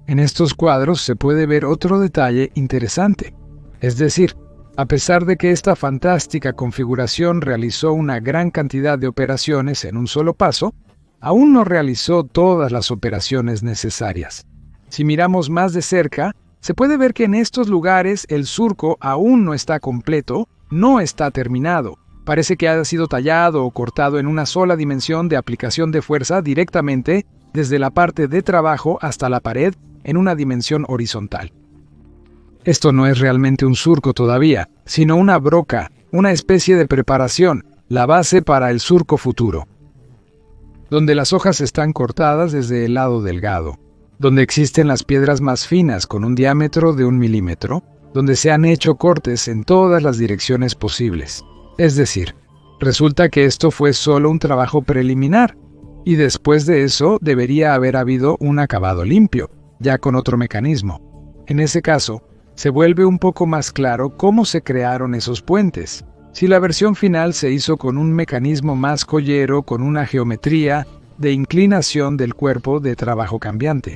en estos cuadros se puede ver otro detalle interesante. Es decir, a pesar de que esta fantástica configuración realizó una gran cantidad de operaciones en un solo paso, aún no realizó todas las operaciones necesarias. Si miramos más de cerca, se puede ver que en estos lugares el surco aún no está completo, no está terminado. Parece que ha sido tallado o cortado en una sola dimensión de aplicación de fuerza directamente desde la parte de trabajo hasta la pared en una dimensión horizontal. Esto no es realmente un surco todavía, sino una broca, una especie de preparación, la base para el surco futuro, donde las hojas están cortadas desde el lado delgado, donde existen las piedras más finas con un diámetro de 1 milímetro, donde se han hecho cortes en todas las direcciones posibles. Es decir, resulta que esto fue solo un trabajo preliminar, y después de eso debería haber habido un acabado limpio, ya con otro mecanismo. En ese caso, se vuelve un poco más claro cómo se crearon esos puentes. Si la versión final se hizo con un mecanismo más joyero, con una geometría de inclinación del cuerpo de trabajo cambiante,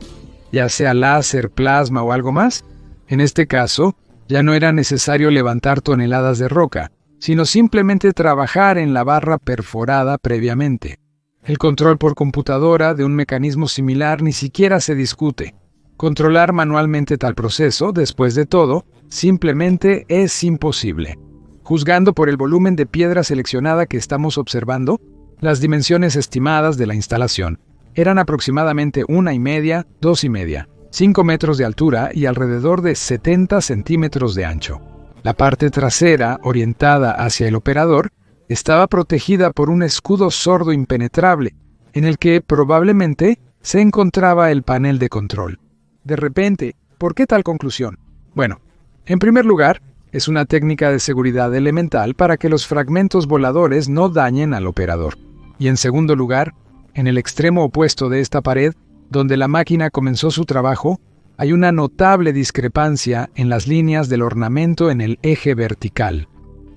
ya sea láser, plasma o algo más, en este caso, ya no era necesario levantar toneladas de roca, sino simplemente trabajar en la barra perforada previamente. El control por computadora de un mecanismo similar ni siquiera se discute. Controlar manualmente tal proceso, después de todo, simplemente es imposible. Juzgando por el volumen de piedra seleccionada que estamos observando, las dimensiones estimadas de la instalación eran aproximadamente 1,5, 2,5, 5 metros de altura y alrededor de 70 centímetros de ancho. La parte trasera, orientada hacia el operador, estaba protegida por un escudo sordo impenetrable, en el que probablemente se encontraba el panel de control. De repente, ¿por qué tal conclusión? Bueno, en primer lugar, es una técnica de seguridad elemental para que los fragmentos voladores no dañen al operador. Y en segundo lugar, en el extremo opuesto de esta pared, donde la máquina comenzó su trabajo, hay una notable discrepancia en las líneas del ornamento en el eje vertical.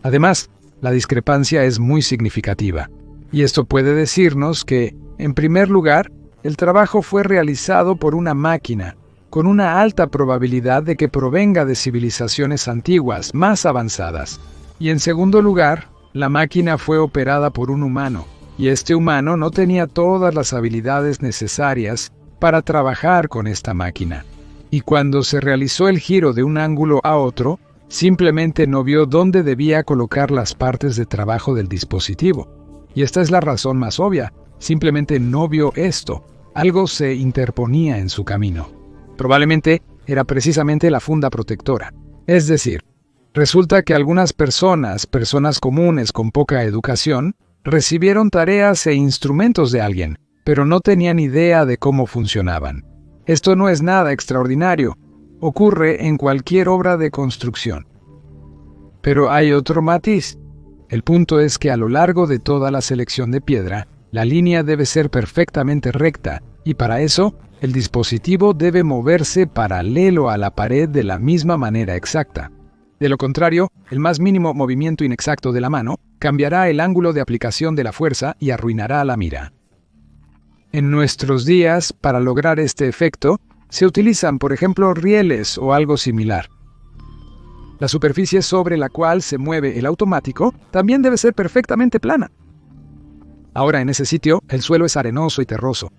Además, la discrepancia es muy significativa. Y esto puede decirnos que, en primer lugar, el trabajo fue realizado por una máquina, con una alta probabilidad de que provenga de civilizaciones antiguas, más avanzadas. Y en segundo lugar, la máquina fue operada por un humano, y este humano no tenía todas las habilidades necesarias para trabajar con esta máquina. Y cuando se realizó el giro de un ángulo a otro, simplemente no vio dónde debía colocar las partes de trabajo del dispositivo. Y esta es la razón más obvia, simplemente no vio esto. Algo se interponía en su camino. Probablemente era precisamente la funda protectora. Es decir, resulta que algunas personas comunes con poca educación, recibieron tareas e instrumentos de alguien, pero no tenían idea de cómo funcionaban. Esto no es nada extraordinario. Ocurre en cualquier obra de construcción. Pero hay otro matiz. El punto es que a lo largo de toda la selección de piedra, la línea debe ser perfectamente recta, y para eso, el dispositivo debe moverse paralelo a la pared de la misma manera exacta. De lo contrario, el más mínimo movimiento inexacto de la mano cambiará el ángulo de aplicación de la fuerza y arruinará la mira. En nuestros días, para lograr este efecto, se utilizan, por ejemplo, rieles o algo similar. La superficie sobre la cual se mueve el automático también debe ser perfectamente plana. Ahora, en ese sitio, el suelo es arenoso y terroso.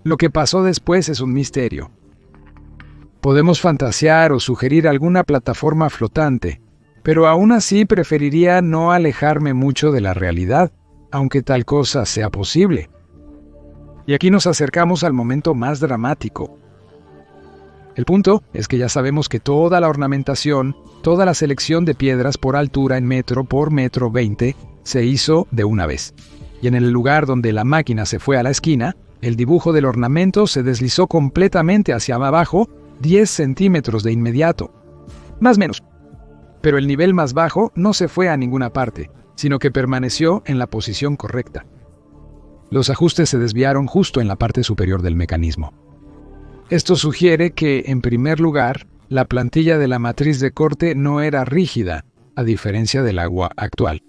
Lo que pasó después es un misterio. Podemos fantasear o sugerir alguna plataforma flotante, pero aún así preferiría no alejarme mucho de la realidad, aunque tal cosa sea posible. Y aquí nos acercamos al momento más dramático. El punto es que ya sabemos que toda la ornamentación, toda la selección de piedras por altura en metro por metro 20 se hizo de una vez. Y en el lugar donde la máquina se fue a la esquina, el dibujo del ornamento se deslizó completamente hacia abajo 10 centímetros de inmediato. Más o menos. Pero el nivel más bajo no se fue a ninguna parte, sino que permaneció en la posición correcta. Los ajustes se desviaron justo en la parte superior del mecanismo. Esto sugiere que, en primer lugar, la plantilla de la matriz de corte no era rígida, a diferencia del agua actual.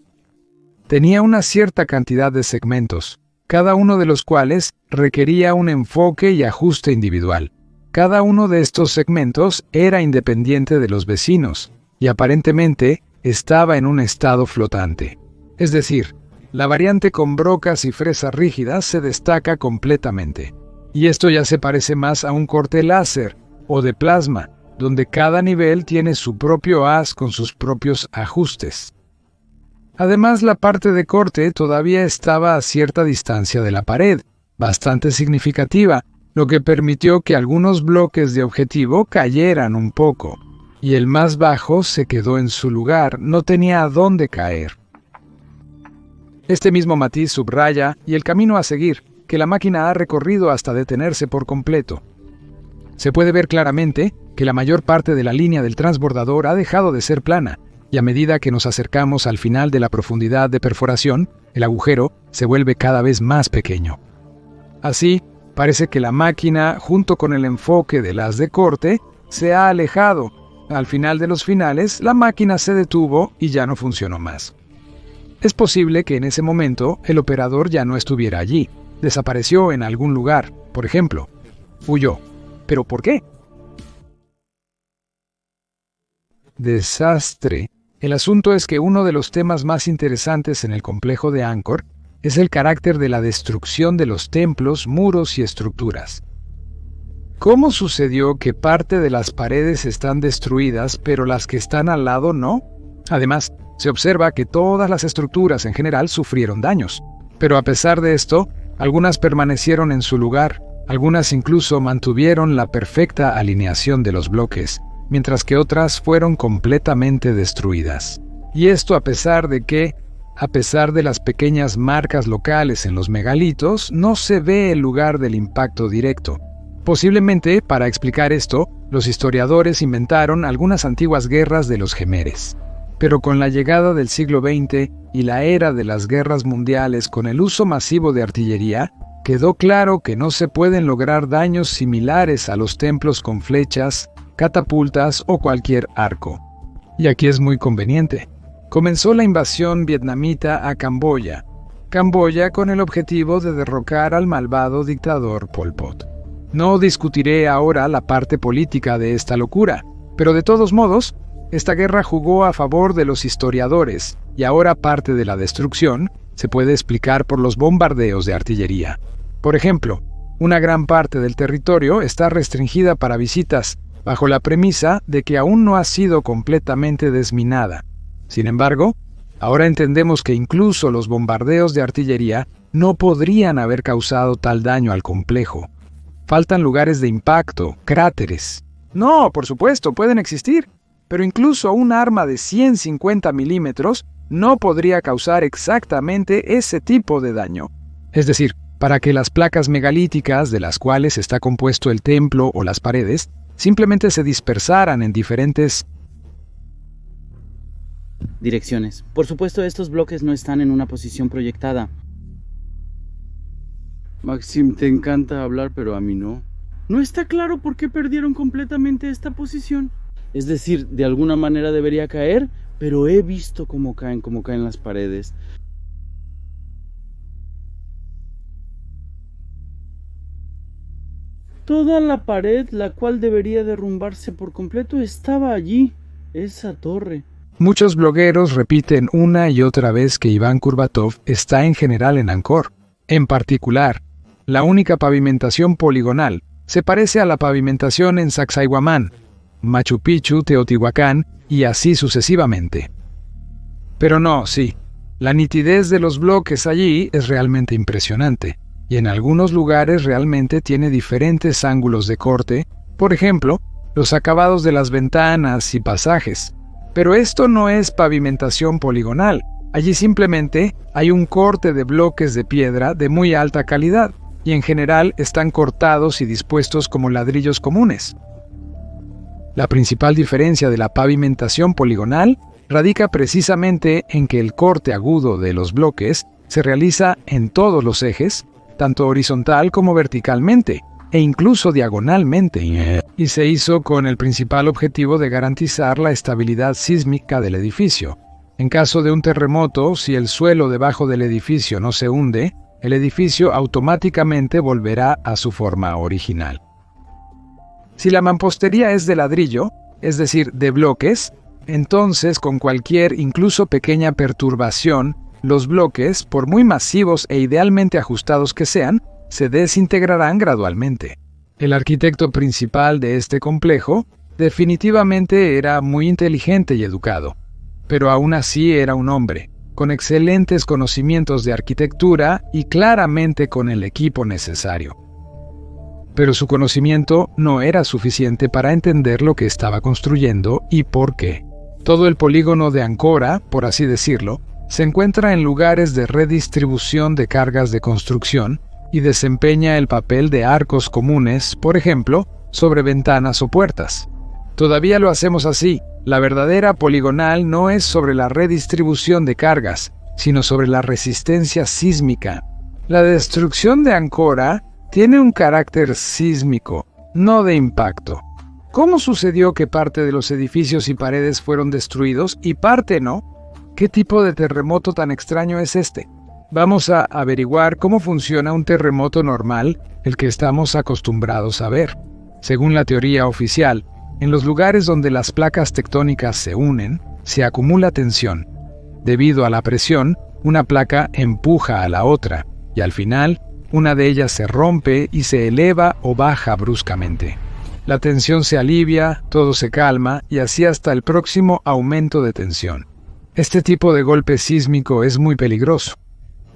Tenía una cierta cantidad de segmentos, cada uno de los cuales requería un enfoque y ajuste individual. Cada uno de estos segmentos era independiente de los vecinos y aparentemente estaba en un estado flotante. Es decir, la variante con brocas y fresas rígidas se destaca completamente. Y esto ya se parece más a un corte láser o de plasma, donde cada nivel tiene su propio haz con sus propios ajustes. Además, la parte de corte todavía estaba a cierta distancia de la pared, bastante significativa, lo que permitió que algunos bloques de objetivo cayeran un poco, y el más bajo se quedó en su lugar, no tenía a dónde caer. Este mismo matiz subraya y el camino a seguir, que la máquina ha recorrido hasta detenerse por completo. Se puede ver claramente que la mayor parte de la línea del transbordador ha dejado de ser plana, y a medida que nos acercamos al final de la profundidad de perforación, el agujero se vuelve cada vez más pequeño. Así, parece que la máquina, junto con el enfoque del haz de corte, se ha alejado. Al final de los finales, la máquina se detuvo y ya no funcionó más. Es posible que en ese momento el operador ya no estuviera allí. Desapareció en algún lugar, por ejemplo. Huyó. ¿Pero por qué? Desastre. El asunto es que uno de los temas más interesantes en el complejo de Angkor es el carácter de la destrucción de los templos, muros y estructuras. ¿Cómo sucedió que parte de las paredes están destruidas, pero las que están al lado no? Además, se observa que todas las estructuras en general sufrieron daños, pero a pesar de esto, algunas permanecieron en su lugar, algunas incluso mantuvieron la perfecta alineación de los bloques, mientras que otras fueron completamente destruidas. Y esto a pesar de las pequeñas marcas locales en los megalitos, no se ve el lugar del impacto directo. Posiblemente, para explicar esto, los historiadores inventaron algunas antiguas guerras de los jemeres. Pero con la llegada del siglo XX y la era de las guerras mundiales con el uso masivo de artillería, quedó claro que no se pueden lograr daños similares a los templos con flechas, catapultas o cualquier arco. Y aquí es muy conveniente. Comenzó la invasión vietnamita a Camboya con el objetivo de derrocar al malvado dictador Pol Pot. No discutiré ahora la parte política de esta locura, pero de todos modos, esta guerra jugó a favor de los historiadores, y ahora parte de la destrucción se puede explicar por los bombardeos de artillería. Por ejemplo, una gran parte del territorio está restringida para visitas, bajo la premisa de que aún no ha sido completamente desminada. Sin embargo, ahora entendemos que incluso los bombardeos de artillería no podrían haber causado tal daño al complejo. Faltan lugares de impacto, cráteres. No, por supuesto, pueden existir. Pero incluso un arma de 150 milímetros no podría causar exactamente ese tipo de daño. Es decir, para que las placas megalíticas de las cuales está compuesto el templo o las paredes simplemente se dispersaran en diferentes direcciones. Por supuesto, estos bloques no están en una posición proyectada. Maxim, te encanta hablar, pero a mí no. No está claro por qué perdieron completamente esta posición. Es decir, de alguna manera debería caer, pero he visto cómo caen las paredes. Toda la pared, la cual debería derrumbarse por completo, estaba allí. Esa torre. Muchos blogueros repiten una y otra vez que Iván Kurbatov está en general en Angkor. En particular, la única pavimentación poligonal se parece a la pavimentación en Sacsayhuamán, Machu Picchu, Teotihuacán y así sucesivamente. Pero no, sí, la nitidez de los bloques allí es realmente impresionante, y en algunos lugares realmente tiene diferentes ángulos de corte, por ejemplo, los acabados de las ventanas y pasajes. Pero esto no es pavimentación poligonal, allí simplemente hay un corte de bloques de piedra de muy alta calidad, y en general están cortados y dispuestos como ladrillos comunes. La principal diferencia de la pavimentación poligonal radica precisamente en que el corte agudo de los bloques se realiza en todos los ejes, tanto horizontal como verticalmente, e incluso diagonalmente, y se hizo con el principal objetivo de garantizar la estabilidad sísmica del edificio. En caso de un terremoto, si el suelo debajo del edificio no se hunde, el edificio automáticamente volverá a su forma original. Si la mampostería es de ladrillo, es decir, de bloques, entonces con cualquier, incluso pequeña perturbación, los bloques, por muy masivos e idealmente ajustados que sean, se desintegrarán gradualmente. El arquitecto principal de este complejo definitivamente era muy inteligente y educado, pero aún así era un hombre, con excelentes conocimientos de arquitectura y claramente con el equipo necesario. Pero su conocimiento no era suficiente para entender lo que estaba construyendo y por qué. Todo el polígono de Ancora, por así decirlo, se encuentra en lugares de redistribución de cargas de construcción y desempeña el papel de arcos comunes, por ejemplo, sobre ventanas o puertas. Todavía lo hacemos así. La verdadera poligonal no es sobre la redistribución de cargas, sino sobre la resistencia sísmica. La destrucción de Ancora tiene un carácter sísmico, no de impacto. ¿Cómo sucedió que parte de los edificios y paredes fueron destruidos y parte no? ¿Qué tipo de terremoto tan extraño es este? Vamos a averiguar cómo funciona un terremoto normal, el que estamos acostumbrados a ver. Según la teoría oficial, en los lugares donde las placas tectónicas se unen, se acumula tensión. Debido a la presión, una placa empuja a la otra, y al final, una de ellas se rompe y se eleva o baja bruscamente. La tensión se alivia, todo se calma, y así hasta el próximo aumento de tensión. Este tipo de golpe sísmico es muy peligroso,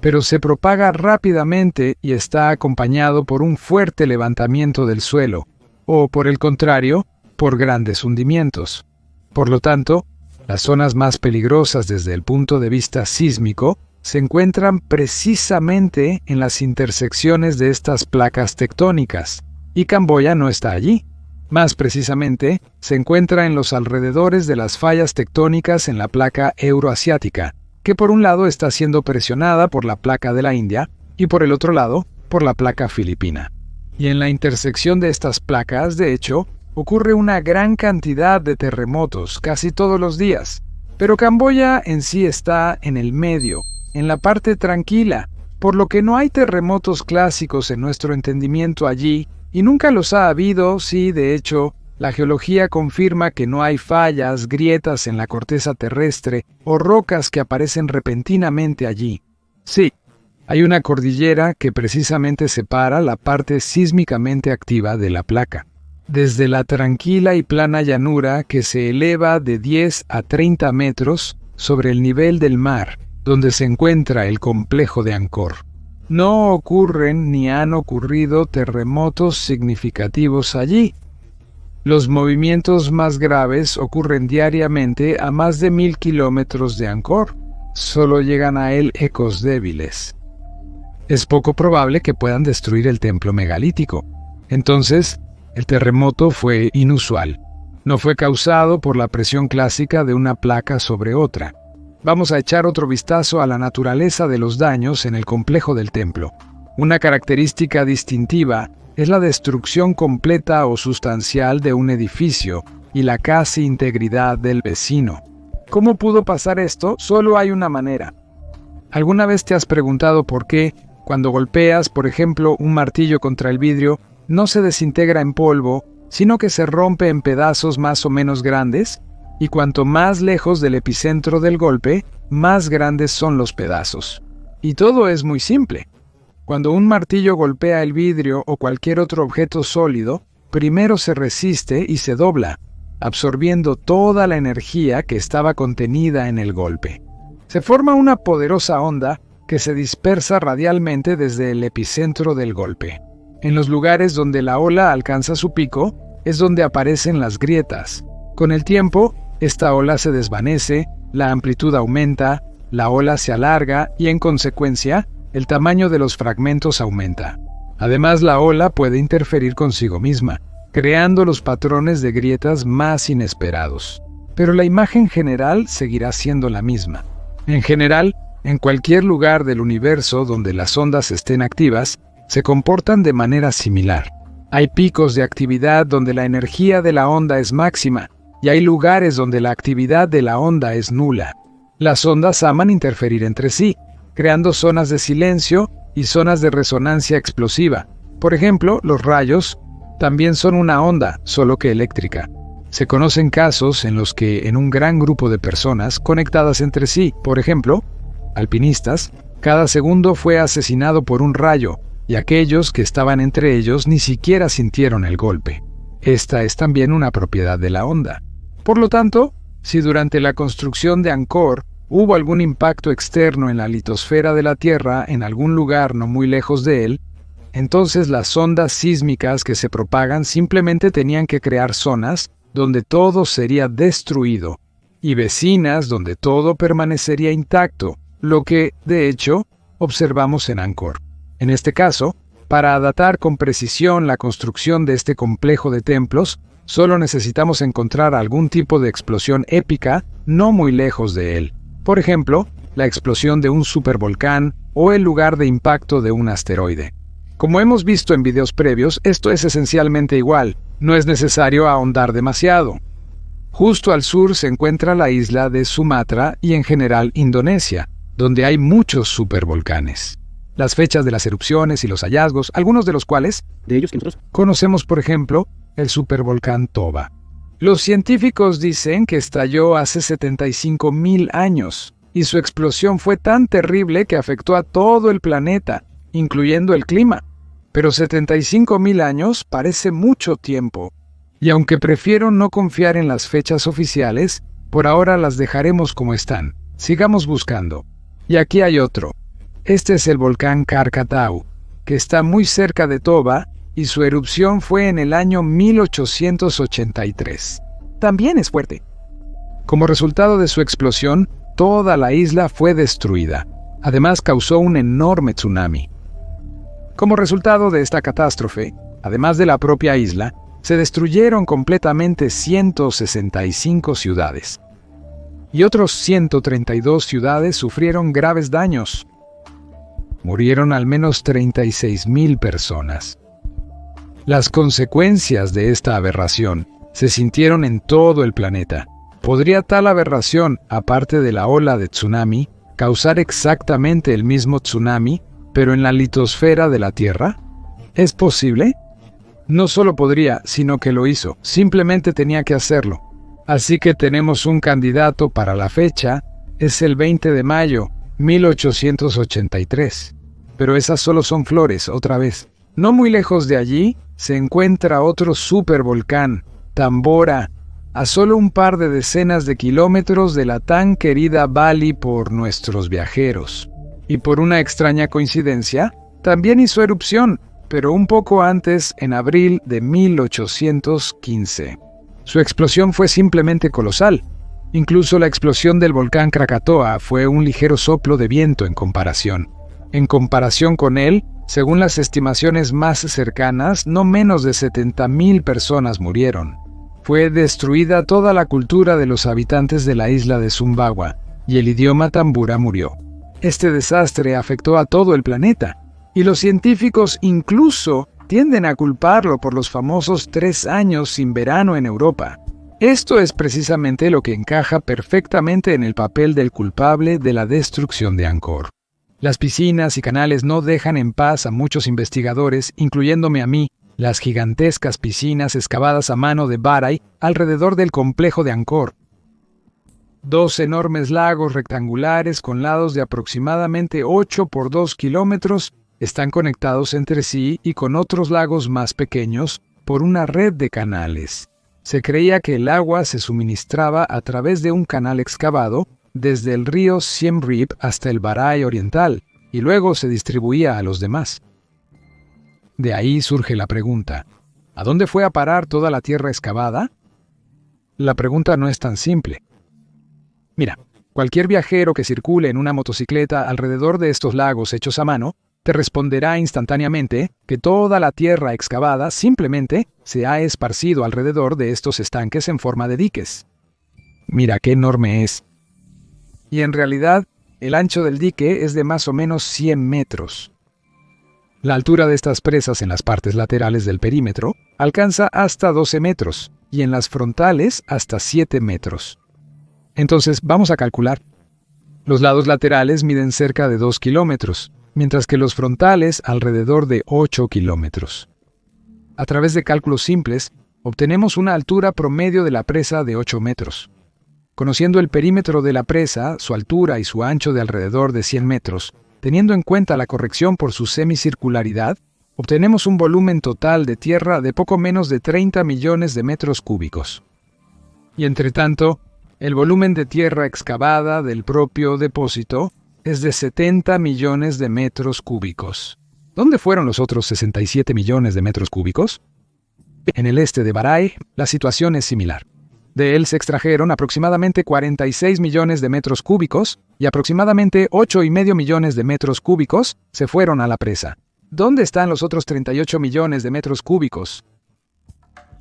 pero se propaga rápidamente y está acompañado por un fuerte levantamiento del suelo, o por el contrario, por grandes hundimientos. Por lo tanto, las zonas más peligrosas desde el punto de vista sísmico se encuentran precisamente en las intersecciones de estas placas tectónicas, y Camboya no está allí. Más precisamente, se encuentra en los alrededores de las fallas tectónicas en la placa euroasiática, que por un lado está siendo presionada por la placa de la India y por el otro lado por la placa filipina. Y en la intersección de estas placas, de hecho, ocurre una gran cantidad de terremotos casi todos los días. Pero Camboya en sí está en el medio, en la parte tranquila, por lo que no hay terremotos clásicos en nuestro entendimiento allí, y nunca los ha habido si, de hecho, la geología confirma que no hay fallas, grietas en la corteza terrestre o rocas que aparecen repentinamente allí. Sí, hay una cordillera que precisamente separa la parte sísmicamente activa de la placa. Desde la tranquila y plana llanura que se eleva de 10 a 30 metros sobre el nivel del mar, donde se encuentra el complejo de Angkor. No ocurren ni han ocurrido terremotos significativos allí. Los movimientos más graves ocurren diariamente a más de 1000 kilómetros de Angkor. Solo llegan a él ecos débiles. Es poco probable que puedan destruir el templo megalítico. Entonces, el terremoto fue inusual. No fue causado por la presión clásica de una placa sobre otra. Vamos a echar otro vistazo a la naturaleza de los daños en el complejo del templo. Una característica distintiva es la destrucción completa o sustancial de un edificio y la casi integridad del vecino. ¿Cómo pudo pasar esto? Solo hay una manera. ¿Alguna vez te has preguntado por qué, cuando golpeas, por ejemplo, un martillo contra el vidrio, no se desintegra en polvo, sino que se rompe en pedazos más o menos grandes? Y cuanto más lejos del epicentro del golpe, más grandes son los pedazos. Y todo es muy simple. Cuando un martillo golpea el vidrio o cualquier otro objeto sólido, primero se resiste y se dobla, absorbiendo toda la energía que estaba contenida en el golpe. Se forma una poderosa onda que se dispersa radialmente desde el epicentro del golpe. En los lugares donde la ola alcanza su pico, es donde aparecen las grietas. Con el tiempo, esta ola se desvanece, la amplitud aumenta, la ola se alarga y, en consecuencia, el tamaño de los fragmentos aumenta. Además, la ola puede interferir consigo misma, creando los patrones de grietas más inesperados. Pero la imagen general seguirá siendo la misma. En general, en cualquier lugar del universo donde las ondas estén activas, se comportan de manera similar. Hay picos de actividad donde la energía de la onda es máxima, y hay lugares donde la actividad de la onda es nula. Las ondas aman interferir entre sí, creando zonas de silencio y zonas de resonancia explosiva. Por ejemplo, los rayos también son una onda, solo que eléctrica. Se conocen casos en los que en un gran grupo de personas conectadas entre sí, por ejemplo, alpinistas, cada segundo fue asesinado por un rayo, y aquellos que estaban entre ellos ni siquiera sintieron el golpe. Esta es también una propiedad de la onda. Por lo tanto, si durante la construcción de Angkor hubo algún impacto externo en la litosfera de la Tierra en algún lugar no muy lejos de él, entonces las ondas sísmicas que se propagan simplemente tenían que crear zonas donde todo sería destruido y vecinas donde todo permanecería intacto, lo que, de hecho, observamos en Angkor. En este caso, para datar con precisión la construcción de este complejo de templos, solo necesitamos encontrar algún tipo de explosión épica no muy lejos de él. Por ejemplo, la explosión de un supervolcán o el lugar de impacto de un asteroide. Como hemos visto en videos previos, esto es esencialmente igual, no es necesario ahondar demasiado. Justo al sur se encuentra la isla de Sumatra y en general Indonesia, donde hay muchos supervolcanes. Las fechas de las erupciones y los hallazgos, algunos de los cuales, de ellos que nosotros conocemos, por ejemplo, el supervolcán Toba. Los científicos dicen que estalló hace 75.000 años, y su explosión fue tan terrible que afectó a todo el planeta, incluyendo el clima. Pero 75.000 años parece mucho tiempo. Y aunque prefiero no confiar en las fechas oficiales, por ahora las dejaremos como están. Sigamos buscando. Y aquí hay otro. Este es el volcán Krakatau, que está muy cerca de Toba, y su erupción fue en el año 1883. También es fuerte. Como resultado de su explosión, toda la isla fue destruida. Además, causó un enorme tsunami. Como resultado de esta catástrofe, además de la propia isla, se destruyeron completamente 165 ciudades. Y otros 132 ciudades sufrieron graves daños. Murieron al menos 36.000 personas. Las consecuencias de esta aberración se sintieron en todo el planeta. ¿Podría tal aberración, aparte de la ola de tsunami, causar exactamente el mismo tsunami, pero en la litosfera de la Tierra? ¿Es posible? No solo podría, sino que lo hizo. Simplemente tenía que hacerlo. Así que tenemos un candidato para la fecha. Es el 20 de mayo, 1883. Pero esas solo son flores, otra vez. No muy lejos de allí se encuentra otro supervolcán, Tambora, a solo un par de decenas de kilómetros de la tan querida Bali por nuestros viajeros. Y por una extraña coincidencia, también hizo erupción, pero un poco antes, en abril de 1815. Su explosión fue simplemente colosal. Incluso la explosión del volcán Krakatoa fue un ligero soplo de viento en comparación. En comparación con él, según las estimaciones más cercanas, no menos de 70.000 personas murieron. Fue destruida toda la cultura de los habitantes de la isla de Sumbawa, y el idioma tambura murió. Este desastre afectó a todo el planeta, y los científicos incluso tienden a culparlo por los famosos 3 años sin verano en Europa. Esto es precisamente lo que encaja perfectamente en el papel del culpable de la destrucción de Angkor. Las piscinas y canales no dejan en paz a muchos investigadores, incluyéndome a mí, las gigantescas piscinas excavadas a mano de Barai alrededor del complejo de Angkor. 2 enormes lagos rectangulares con lados de aproximadamente 8 por 2 kilómetros están conectados entre sí y con otros lagos más pequeños por una red de canales. Se creía que el agua se suministraba a través de un canal excavado desde el río Siem Reap hasta el Barai Oriental, y luego se distribuía a los demás. De ahí surge la pregunta, ¿a dónde fue a parar toda la tierra excavada? La pregunta no es tan simple. Mira, cualquier viajero que circule en una motocicleta alrededor de estos lagos hechos a mano te responderá instantáneamente que toda la tierra excavada simplemente se ha esparcido alrededor de estos estanques en forma de diques. Mira qué enorme es. Y en realidad, el ancho del dique es de más o menos 100 metros. La altura de estas presas en las partes laterales del perímetro alcanza hasta 12 metros y en las frontales hasta 7 metros. Entonces, vamos a calcular. Los lados laterales miden cerca de 2 kilómetros, mientras que los frontales alrededor de 8 kilómetros. A través de cálculos simples, obtenemos una altura promedio de la presa de 8 metros. Conociendo el perímetro de la presa, su altura y su ancho de alrededor de 100 metros, teniendo en cuenta la corrección por su semicircularidad, obtenemos un volumen total de tierra de poco menos de 30 millones de metros cúbicos. Y entre tanto, el volumen de tierra excavada del propio depósito es de 70 millones de metros cúbicos. ¿Dónde fueron los otros 67 millones de metros cúbicos? En el este de Baray, la situación es similar. De él se extrajeron aproximadamente 46 millones de metros cúbicos y aproximadamente 8,5 millones de metros cúbicos se fueron a la presa. ¿Dónde están los otros 38 millones de metros cúbicos?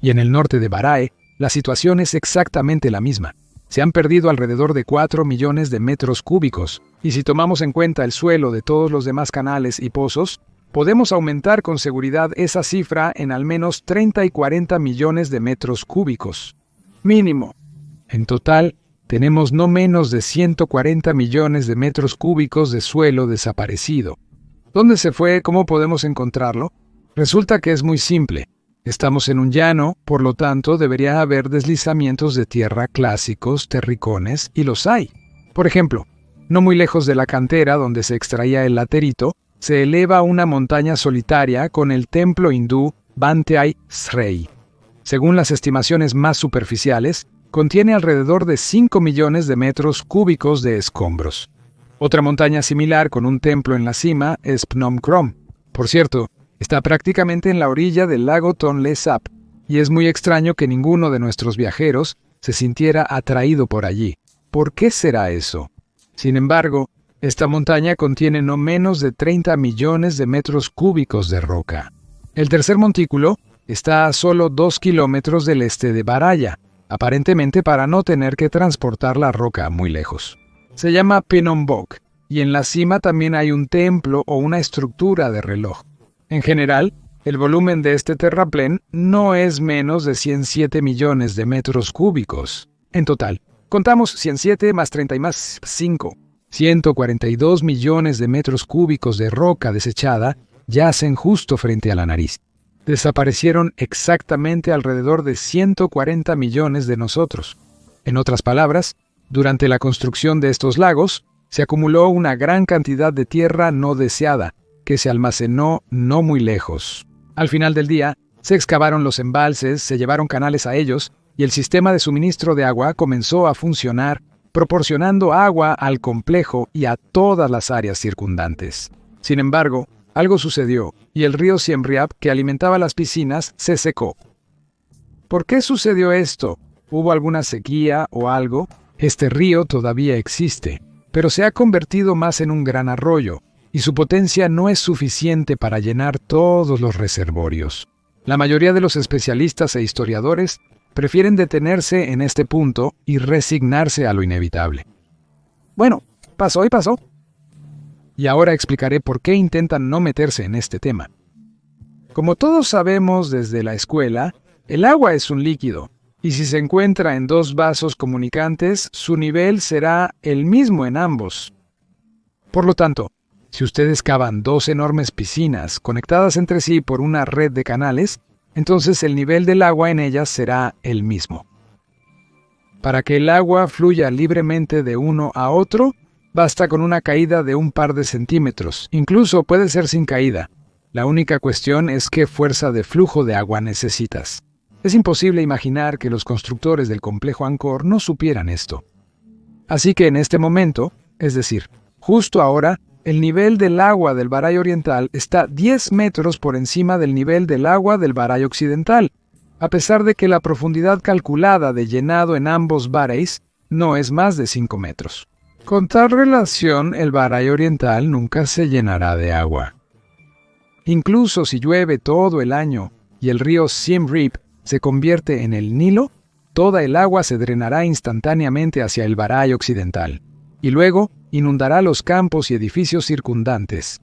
Y en el norte de Baray, la situación es exactamente la misma. Se han perdido alrededor de 4 millones de metros cúbicos, y si tomamos en cuenta el suelo de todos los demás canales y pozos, podemos aumentar con seguridad esa cifra en al menos 30 y 40 millones de metros cúbicos. Mínimo. En total, tenemos no menos de 140 millones de metros cúbicos de suelo desaparecido. ¿Dónde se fue? ¿Cómo podemos encontrarlo? Resulta que es muy simple. Estamos en un llano, por lo tanto debería haber deslizamientos de tierra clásicos, terricones, y los hay. Por ejemplo, no muy lejos de la cantera donde se extraía el laterito, se eleva una montaña solitaria con el templo hindú Banteay Srey. Según las estimaciones más superficiales, contiene alrededor de 5 millones de metros cúbicos de escombros. Otra montaña similar con un templo en la cima es Phnom Krom. Por cierto, está prácticamente en la orilla del lago Tonle Sap, y es muy extraño que ninguno de nuestros viajeros se sintiera atraído por allí. ¿Por qué será eso? Sin embargo, esta montaña contiene no menos de 30 millones de metros cúbicos de roca. El tercer montículo está a solo 2 kilómetros del este de Baraya, aparentemente para no tener que transportar la roca muy lejos. Se llama Phnom Bok, y en la cima también hay un templo o una estructura de reloj. En general, el volumen de este terraplén no es menos de 107 millones de metros cúbicos. En total, contamos 107 más 30 y más 5. 142 millones de metros cúbicos de roca desechada yacen justo frente a la nariz. Desaparecieron exactamente alrededor de 140 millones de nosotros. En otras palabras, durante la construcción de estos lagos, se acumuló una gran cantidad de tierra no deseada, que se almacenó no muy lejos. Al final del día, se excavaron los embalses, se llevaron canales a ellos, y el sistema de suministro de agua comenzó a funcionar, proporcionando agua al complejo y a todas las áreas circundantes. Sin embargo, algo sucedió, y el río Siem Reap, que alimentaba las piscinas, se secó. ¿Por qué sucedió esto? ¿Hubo alguna sequía o algo? Este río todavía existe, pero se ha convertido más en un gran arroyo, y su potencia no es suficiente para llenar todos los reservorios. La mayoría de los especialistas e historiadores prefieren detenerse en este punto y resignarse a lo inevitable. Bueno, pasó y pasó. Y ahora explicaré por qué intentan no meterse en este tema. Como todos sabemos desde la escuela, el agua es un líquido, y si se encuentra en dos vasos comunicantes, su nivel será el mismo en ambos. Por lo tanto, si ustedes cavan dos enormes piscinas conectadas entre sí por una red de canales, entonces el nivel del agua en ellas será el mismo. Para que el agua fluya libremente de uno a otro, basta con una caída de un par de centímetros, incluso puede ser sin caída. La única cuestión es qué fuerza de flujo de agua necesitas. Es imposible imaginar que los constructores del complejo Angkor no supieran esto. Así que en este momento, es decir, justo ahora, el nivel del agua del Baray Oriental está 10 metros por encima del nivel del agua del Baray Occidental, a pesar de que la profundidad calculada de llenado en ambos Barays no es más de 5 metros. Con tal relación, el Baray Oriental nunca se llenará de agua. Incluso si llueve todo el año y el río Siem Reap se convierte en el Nilo, toda el agua se drenará instantáneamente hacia el Baray Occidental y luego inundará los campos y edificios circundantes.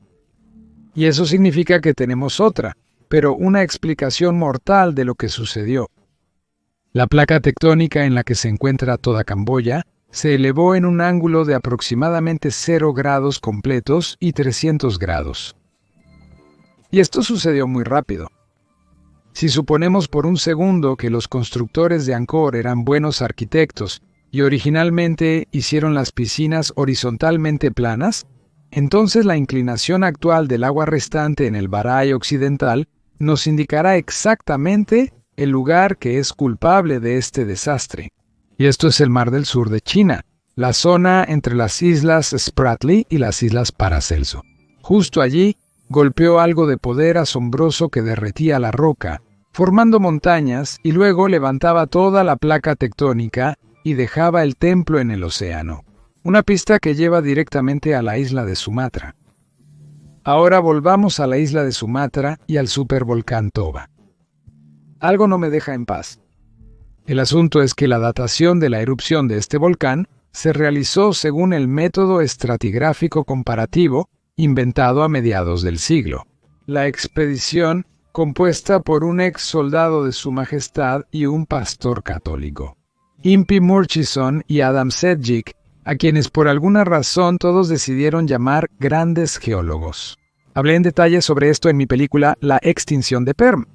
Y eso significa que tenemos otra, pero una explicación mortal de lo que sucedió. La placa tectónica en la que se encuentra toda Camboya se elevó en un ángulo de aproximadamente 0 grados completos y 300 grados. Y esto sucedió muy rápido. Si suponemos por un segundo que los constructores de Angkor eran buenos arquitectos y originalmente hicieron las piscinas horizontalmente planas, entonces la inclinación actual del agua restante en el Baray Occidental nos indicará exactamente el lugar que es culpable de este desastre. Y esto es el Mar del Sur de China, la zona entre las islas Spratly y las islas Paracelso. Justo allí golpeó algo de poder asombroso que derretía la roca, formando montañas y luego levantaba toda la placa tectónica y dejaba el templo en el océano. Una pista que lleva directamente a la isla de Sumatra. Ahora volvamos a la isla de Sumatra y al supervolcán Toba. Algo no me deja en paz. El asunto es que la datación de la erupción de este volcán se realizó según el método estratigráfico comparativo inventado a mediados del siglo. La expedición, compuesta por un ex soldado de Su Majestad y un pastor católico, Impi Murchison y Adam Sedgwick, a quienes por alguna razón todos decidieron llamar grandes geólogos. Hablé en detalle sobre esto en mi película La extinción de Perm.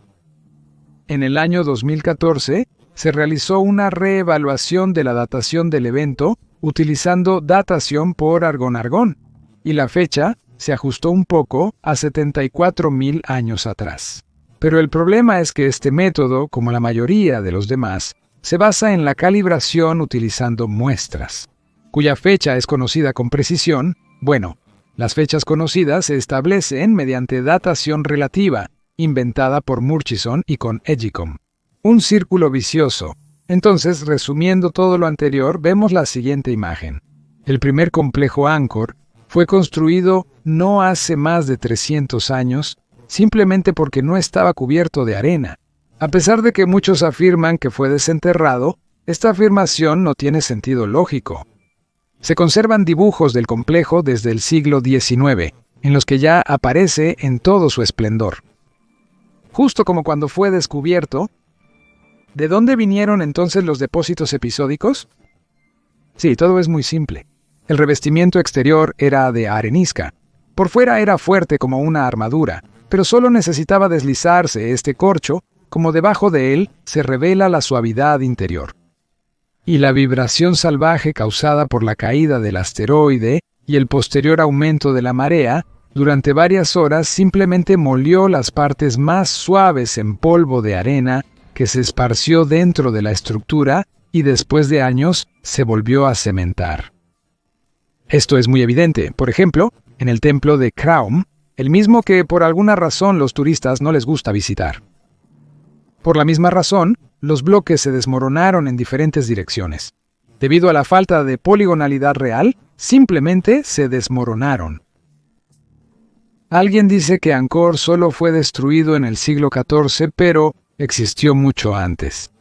En el año 2014, se realizó una reevaluación de la datación del evento utilizando datación por argón-argón, y la fecha se ajustó un poco a 74.000 años atrás. Pero el problema es que este método, como la mayoría de los demás, se basa en la calibración utilizando muestras, cuya fecha es conocida con precisión. Bueno, las fechas conocidas se establecen mediante datación relativa, inventada por Murchison y con Edgecombe. Un círculo vicioso. Entonces, resumiendo todo lo anterior, vemos la siguiente imagen. El primer complejo Angkor fue construido no hace más de 300 años, simplemente porque no estaba cubierto de arena. A pesar de que muchos afirman que fue desenterrado, esta afirmación no tiene sentido lógico. Se conservan dibujos del complejo desde el siglo XIX, en los que ya aparece en todo su esplendor. Justo como cuando fue descubierto. ¿De dónde vinieron entonces los depósitos episódicos? Sí, todo es muy simple. El revestimiento exterior era de arenisca. Por fuera era fuerte como una armadura, pero solo necesitaba deslizarse este corcho, como debajo de él se revela la suavidad interior. Y la vibración salvaje causada por la caída del asteroide y el posterior aumento de la marea, durante varias horas simplemente molió las partes más suaves en polvo de arena que se esparció dentro de la estructura y después de años se volvió a cementar. Esto es muy evidente, por ejemplo, en el templo de Kraum, el mismo que por alguna razón los turistas no les gusta visitar. Por la misma razón, los bloques se desmoronaron en diferentes direcciones. Debido a la falta de poligonalidad real, simplemente se desmoronaron. Alguien dice que Angkor solo fue destruido en el siglo XIV, pero existió mucho antes.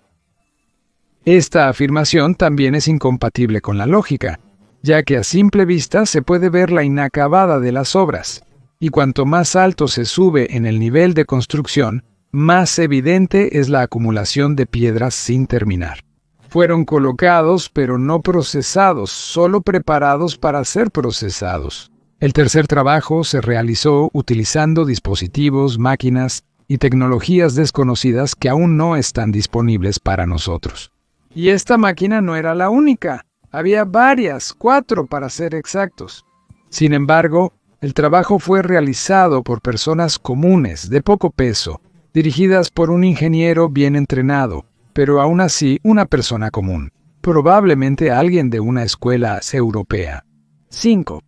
Esta afirmación también es incompatible con la lógica, ya que a simple vista se puede ver la inacabada de las obras, y cuanto más alto se sube en el nivel de construcción, más evidente es la acumulación de piedras sin terminar. Fueron colocados, pero no procesados, solo preparados para ser procesados. El tercer trabajo se realizó utilizando dispositivos, máquinas y tecnologías desconocidas que aún no están disponibles para nosotros. Y esta máquina no era la única. Había varias, 4 para ser exactos. Sin embargo, el trabajo fue realizado por personas comunes, de poco peso, dirigidas por un ingeniero bien entrenado, pero aún así una persona común, probablemente alguien de una escuela europea. 5.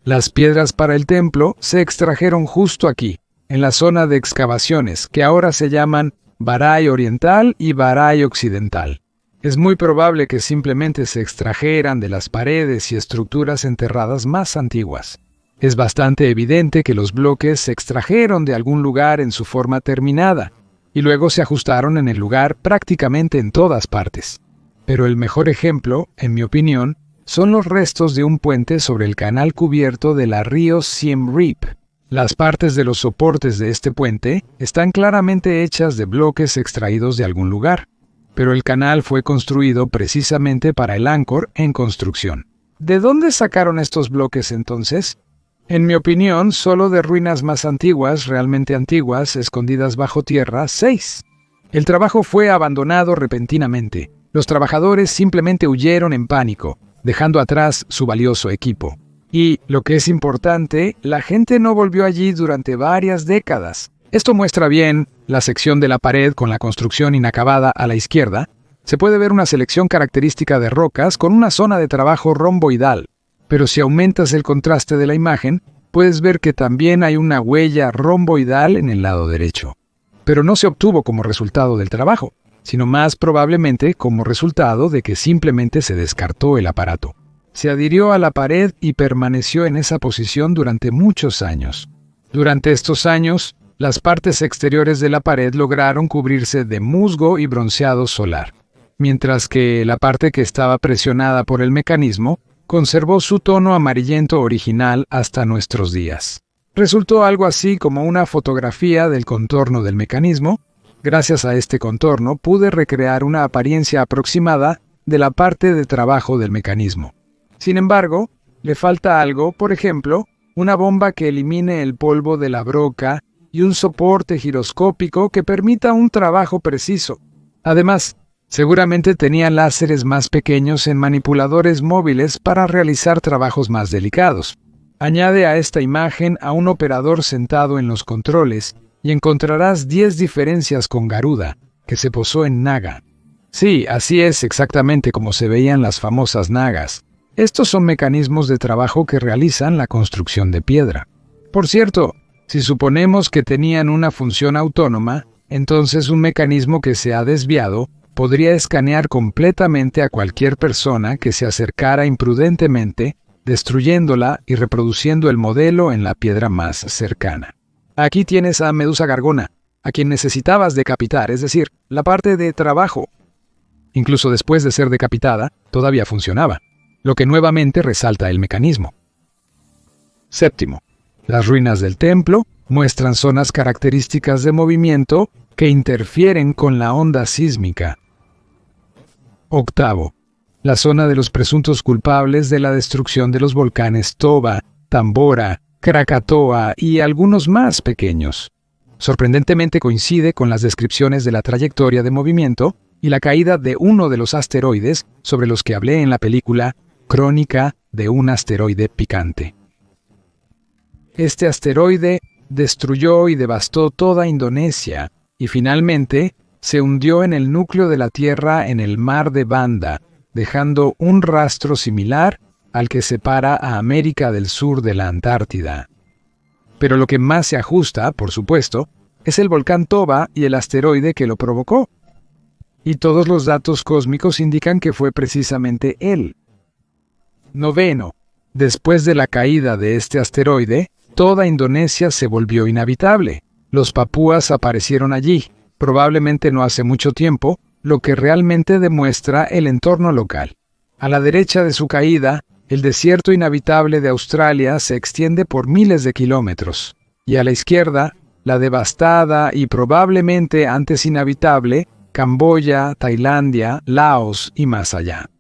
Las piedras para el templo se extrajeron justo aquí, en la zona de excavaciones, que ahora se llaman Baray Oriental y Baray Occidental. Es muy probable que simplemente se extrajeran de las paredes y estructuras enterradas más antiguas. Es bastante evidente que los bloques se extrajeron de algún lugar en su forma terminada, y luego se ajustaron en el lugar prácticamente en todas partes. Pero el mejor ejemplo, en mi opinión, son los restos de un puente sobre el canal cubierto de la río Siem Reap. Las partes de los soportes de este puente están claramente hechas de bloques extraídos de algún lugar, pero el canal fue construido precisamente para el Angkor en construcción. ¿De dónde sacaron estos bloques entonces? En mi opinión, solo de ruinas más antiguas, realmente antiguas, escondidas bajo tierra, 6. El trabajo fue abandonado repentinamente. Los trabajadores simplemente huyeron en pánico, dejando atrás su valioso equipo. Y, lo que es importante, la gente no volvió allí durante varias décadas. Esto muestra bien la sección de la pared con la construcción inacabada a la izquierda. Se puede ver una selección característica de rocas con una zona de trabajo romboidal. Pero si aumentas el contraste de la imagen, puedes ver que también hay una huella romboidal en el lado derecho. Pero no se obtuvo como resultado del trabajo, sino más probablemente como resultado de que simplemente se descartó el aparato. Se adhirió a la pared y permaneció en esa posición durante muchos años. Durante estos años, las partes exteriores de la pared lograron cubrirse de musgo y bronceado solar, mientras que la parte que estaba presionada por el mecanismo conservó su tono amarillento original hasta nuestros días. Resultó algo así como una fotografía del contorno del mecanismo. Gracias a este contorno pude recrear una apariencia aproximada de la parte de trabajo del mecanismo. Sin embargo, le falta algo, por ejemplo, una bomba que elimine el polvo de la broca y un soporte giroscópico que permita un trabajo preciso. Además, seguramente tenían láseres más pequeños en manipuladores móviles para realizar trabajos más delicados. Añade a esta imagen a un operador sentado en los controles y encontrarás 10 diferencias con Garuda, que se posó en Naga. Sí, así es exactamente como se veían las famosas Nagas. Estos son mecanismos de trabajo que realizan la construcción de piedra. Por cierto, si suponemos que tenían una función autónoma, entonces un mecanismo que se ha desviado podría escanear completamente a cualquier persona que se acercara imprudentemente, destruyéndola y reproduciendo el modelo en la piedra más cercana. Aquí tienes a Medusa Gargona, a quien necesitabas decapitar, es decir, la parte de trabajo. Incluso después de ser decapitada, todavía funcionaba, lo que nuevamente resalta el mecanismo. Séptimo, las ruinas del templo muestran zonas características de movimiento que interfieren con la onda sísmica. Octavo, la zona de los presuntos culpables de la destrucción de los volcanes Toba, Tambora, Krakatoa y algunos más pequeños. Sorprendentemente coincide con las descripciones de la trayectoria de movimiento y la caída de uno de los asteroides sobre los que hablé en la película Crónica de un asteroide picante. Este asteroide destruyó y devastó toda Indonesia y finalmente se hundió en el núcleo de la Tierra en el mar de Banda, dejando un rastro similar al que separa a América del Sur de la Antártida. Pero lo que más se ajusta, por supuesto, es el volcán Toba y el asteroide que lo provocó. Y todos los datos cósmicos indican que fue precisamente él. Noveno, después de la caída de este asteroide, toda Indonesia se volvió inhabitable. Los papúas aparecieron allí, probablemente no hace mucho tiempo, lo que realmente demuestra el entorno local. A la derecha de su caída, el desierto inhabitable de Australia se extiende por miles de kilómetros, y a la izquierda, la devastada y probablemente antes inhabitable Camboya, Tailandia, Laos y más allá.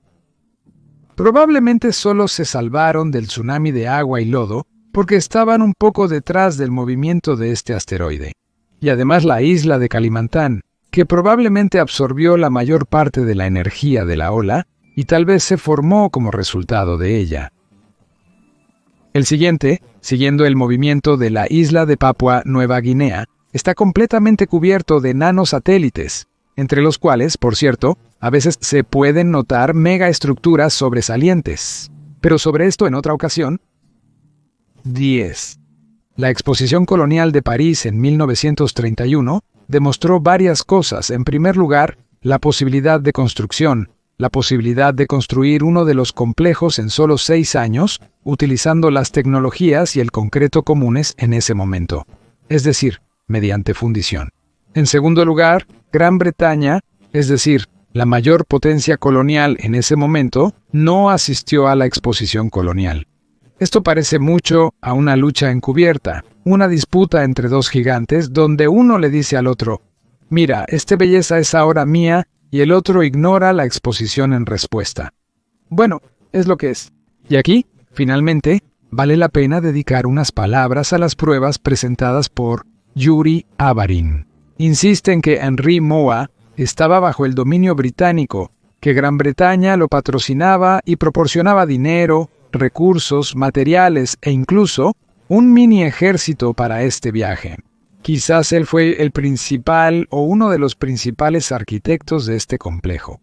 Probablemente solo se salvaron del tsunami de agua y lodo porque estaban un poco detrás del movimiento de este asteroide. Y además la isla de Kalimantan, que probablemente absorbió la mayor parte de la energía de la ola y tal vez se formó como resultado de ella. El siguiente, siguiendo el movimiento de la isla de Papua Nueva Guinea, está completamente cubierto de nanosatélites, entre los cuales, por cierto, a veces se pueden notar megaestructuras sobresalientes. Pero sobre esto en otra ocasión. 10. La exposición colonial de París en 1931 demostró varias cosas. En primer lugar, la posibilidad de construcción, la posibilidad de construir uno de los complejos en solo 6 años, utilizando las tecnologías y el concreto comunes en ese momento, es decir, mediante fundición. En segundo lugar, Gran Bretaña, es decir, la mayor potencia colonial en ese momento, no asistió a la exposición colonial. Esto parece mucho a una lucha encubierta, una disputa entre dos gigantes donde uno le dice al otro: «Mira, esta belleza es ahora mía», y el otro ignora la exposición en respuesta. Bueno, es lo que es. Y aquí, finalmente, vale la pena dedicar unas palabras a las pruebas presentadas por Yuri Avarin. Insiste en que Henry Moa estaba bajo el dominio británico, que Gran Bretaña lo patrocinaba y proporcionaba dinero, recursos, materiales e incluso un mini ejército para este viaje. Quizás él fue el principal o uno de los principales arquitectos de este complejo.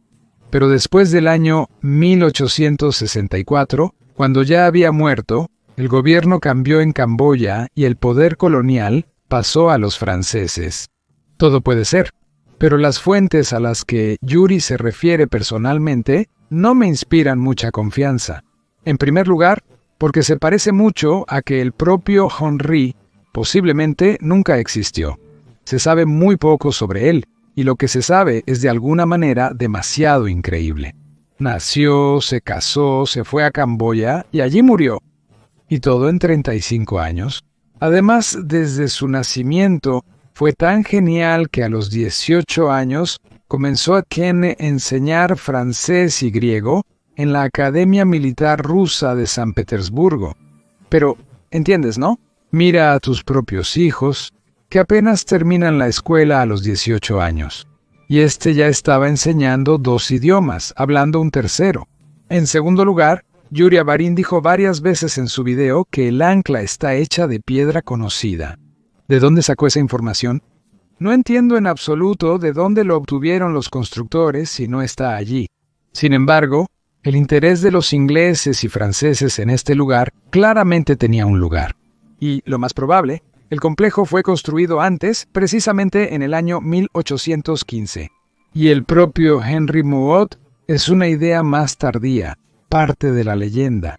Pero después del año 1864, cuando ya había muerto, el gobierno cambió en Camboya y el poder colonial pasó a los franceses. Todo puede ser, pero las fuentes a las que Yuri se refiere personalmente no me inspiran mucha confianza. En primer lugar, porque se parece mucho a que el propio Henry posiblemente nunca existió. Se sabe muy poco sobre él, y lo que se sabe es de alguna manera demasiado increíble. Nació, se casó, se fue a Camboya y allí murió. Y todo en 35 años. Además, desde su nacimiento, fue tan genial que a los 18 años comenzó a enseñar francés y griego en la Academia Militar Rusa de San Petersburgo. Pero, ¿entiendes, no? Mira a tus propios hijos, que apenas terminan la escuela a los 18 años. Y ya estaba enseñando 2 idiomas, hablando un tercero. En segundo lugar, Yuri Avarin dijo varias veces en su video que el ancla está hecha de piedra conocida. ¿De dónde sacó esa información? No entiendo en absoluto de dónde lo obtuvieron los constructores si no está allí. Sin embargo, el interés de los ingleses y franceses en este lugar claramente tenía un lugar. Y, lo más probable, el complejo fue construido antes, precisamente en el año 1815. Y el propio Henry Moot es una idea más tardía, parte de la leyenda.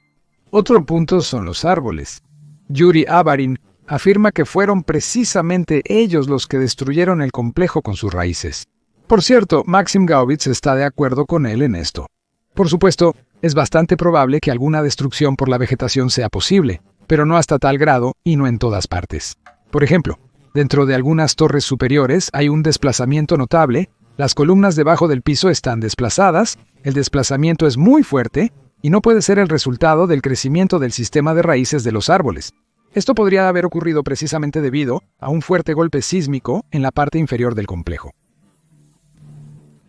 Otro punto son los árboles. Yuri Avarin afirma que fueron precisamente ellos los que destruyeron el complejo con sus raíces. Por cierto, Maxim Gaubitz está de acuerdo con él en esto. Por supuesto, es bastante probable que alguna destrucción por la vegetación sea posible, pero no hasta tal grado y no en todas partes. Por ejemplo, dentro de algunas torres superiores hay un desplazamiento notable, las columnas debajo del piso están desplazadas, el desplazamiento es muy fuerte y no puede ser el resultado del crecimiento del sistema de raíces de los árboles. Esto podría haber ocurrido precisamente debido a un fuerte golpe sísmico en la parte inferior del complejo.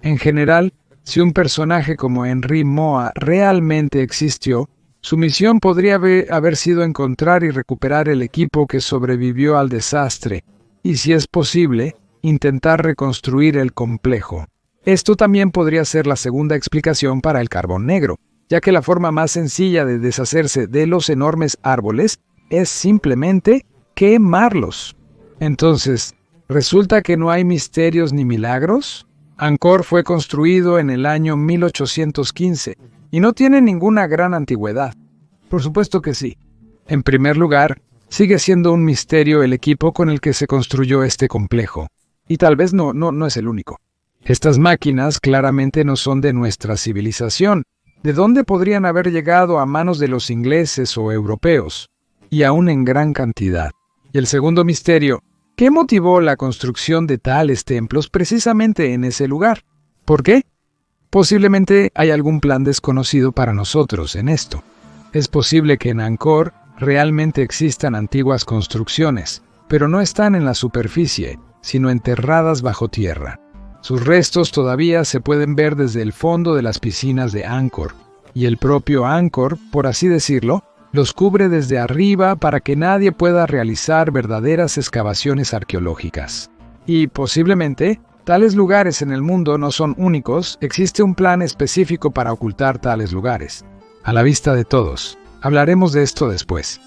En general, si un personaje como Henry Moa realmente existió, su misión podría haber sido encontrar y recuperar el equipo que sobrevivió al desastre, y si es posible, intentar reconstruir el complejo. Esto también podría ser la segunda explicación para el carbón negro, ya que la forma más sencilla de deshacerse de los enormes árboles es simplemente quemarlos. Entonces, ¿resulta que no hay misterios ni milagros? Angkor fue construido en el año 1815 y no tiene ninguna gran antigüedad. Por supuesto que sí. En primer lugar, sigue siendo un misterio el equipo con el que se construyó este complejo. Y tal vez no es el único. Estas máquinas claramente no son de nuestra civilización. ¿De dónde podrían haber llegado a manos de los ingleses o europeos? Y aún en gran cantidad. Y el segundo misterio, ¿qué motivó la construcción de tales templos precisamente en ese lugar? ¿Por qué? Posiblemente hay algún plan desconocido para nosotros en esto. Es posible que en Angkor realmente existan antiguas construcciones, pero no están en la superficie, sino enterradas bajo tierra. Sus restos todavía se pueden ver desde el fondo de las piscinas de Angkor, y el propio Angkor, por así decirlo, los cubre desde arriba para que nadie pueda realizar verdaderas excavaciones arqueológicas. Y posiblemente, tales lugares en el mundo no son únicos, existe un plan específico para ocultar tales lugares. A la vista de todos. Hablaremos de esto después.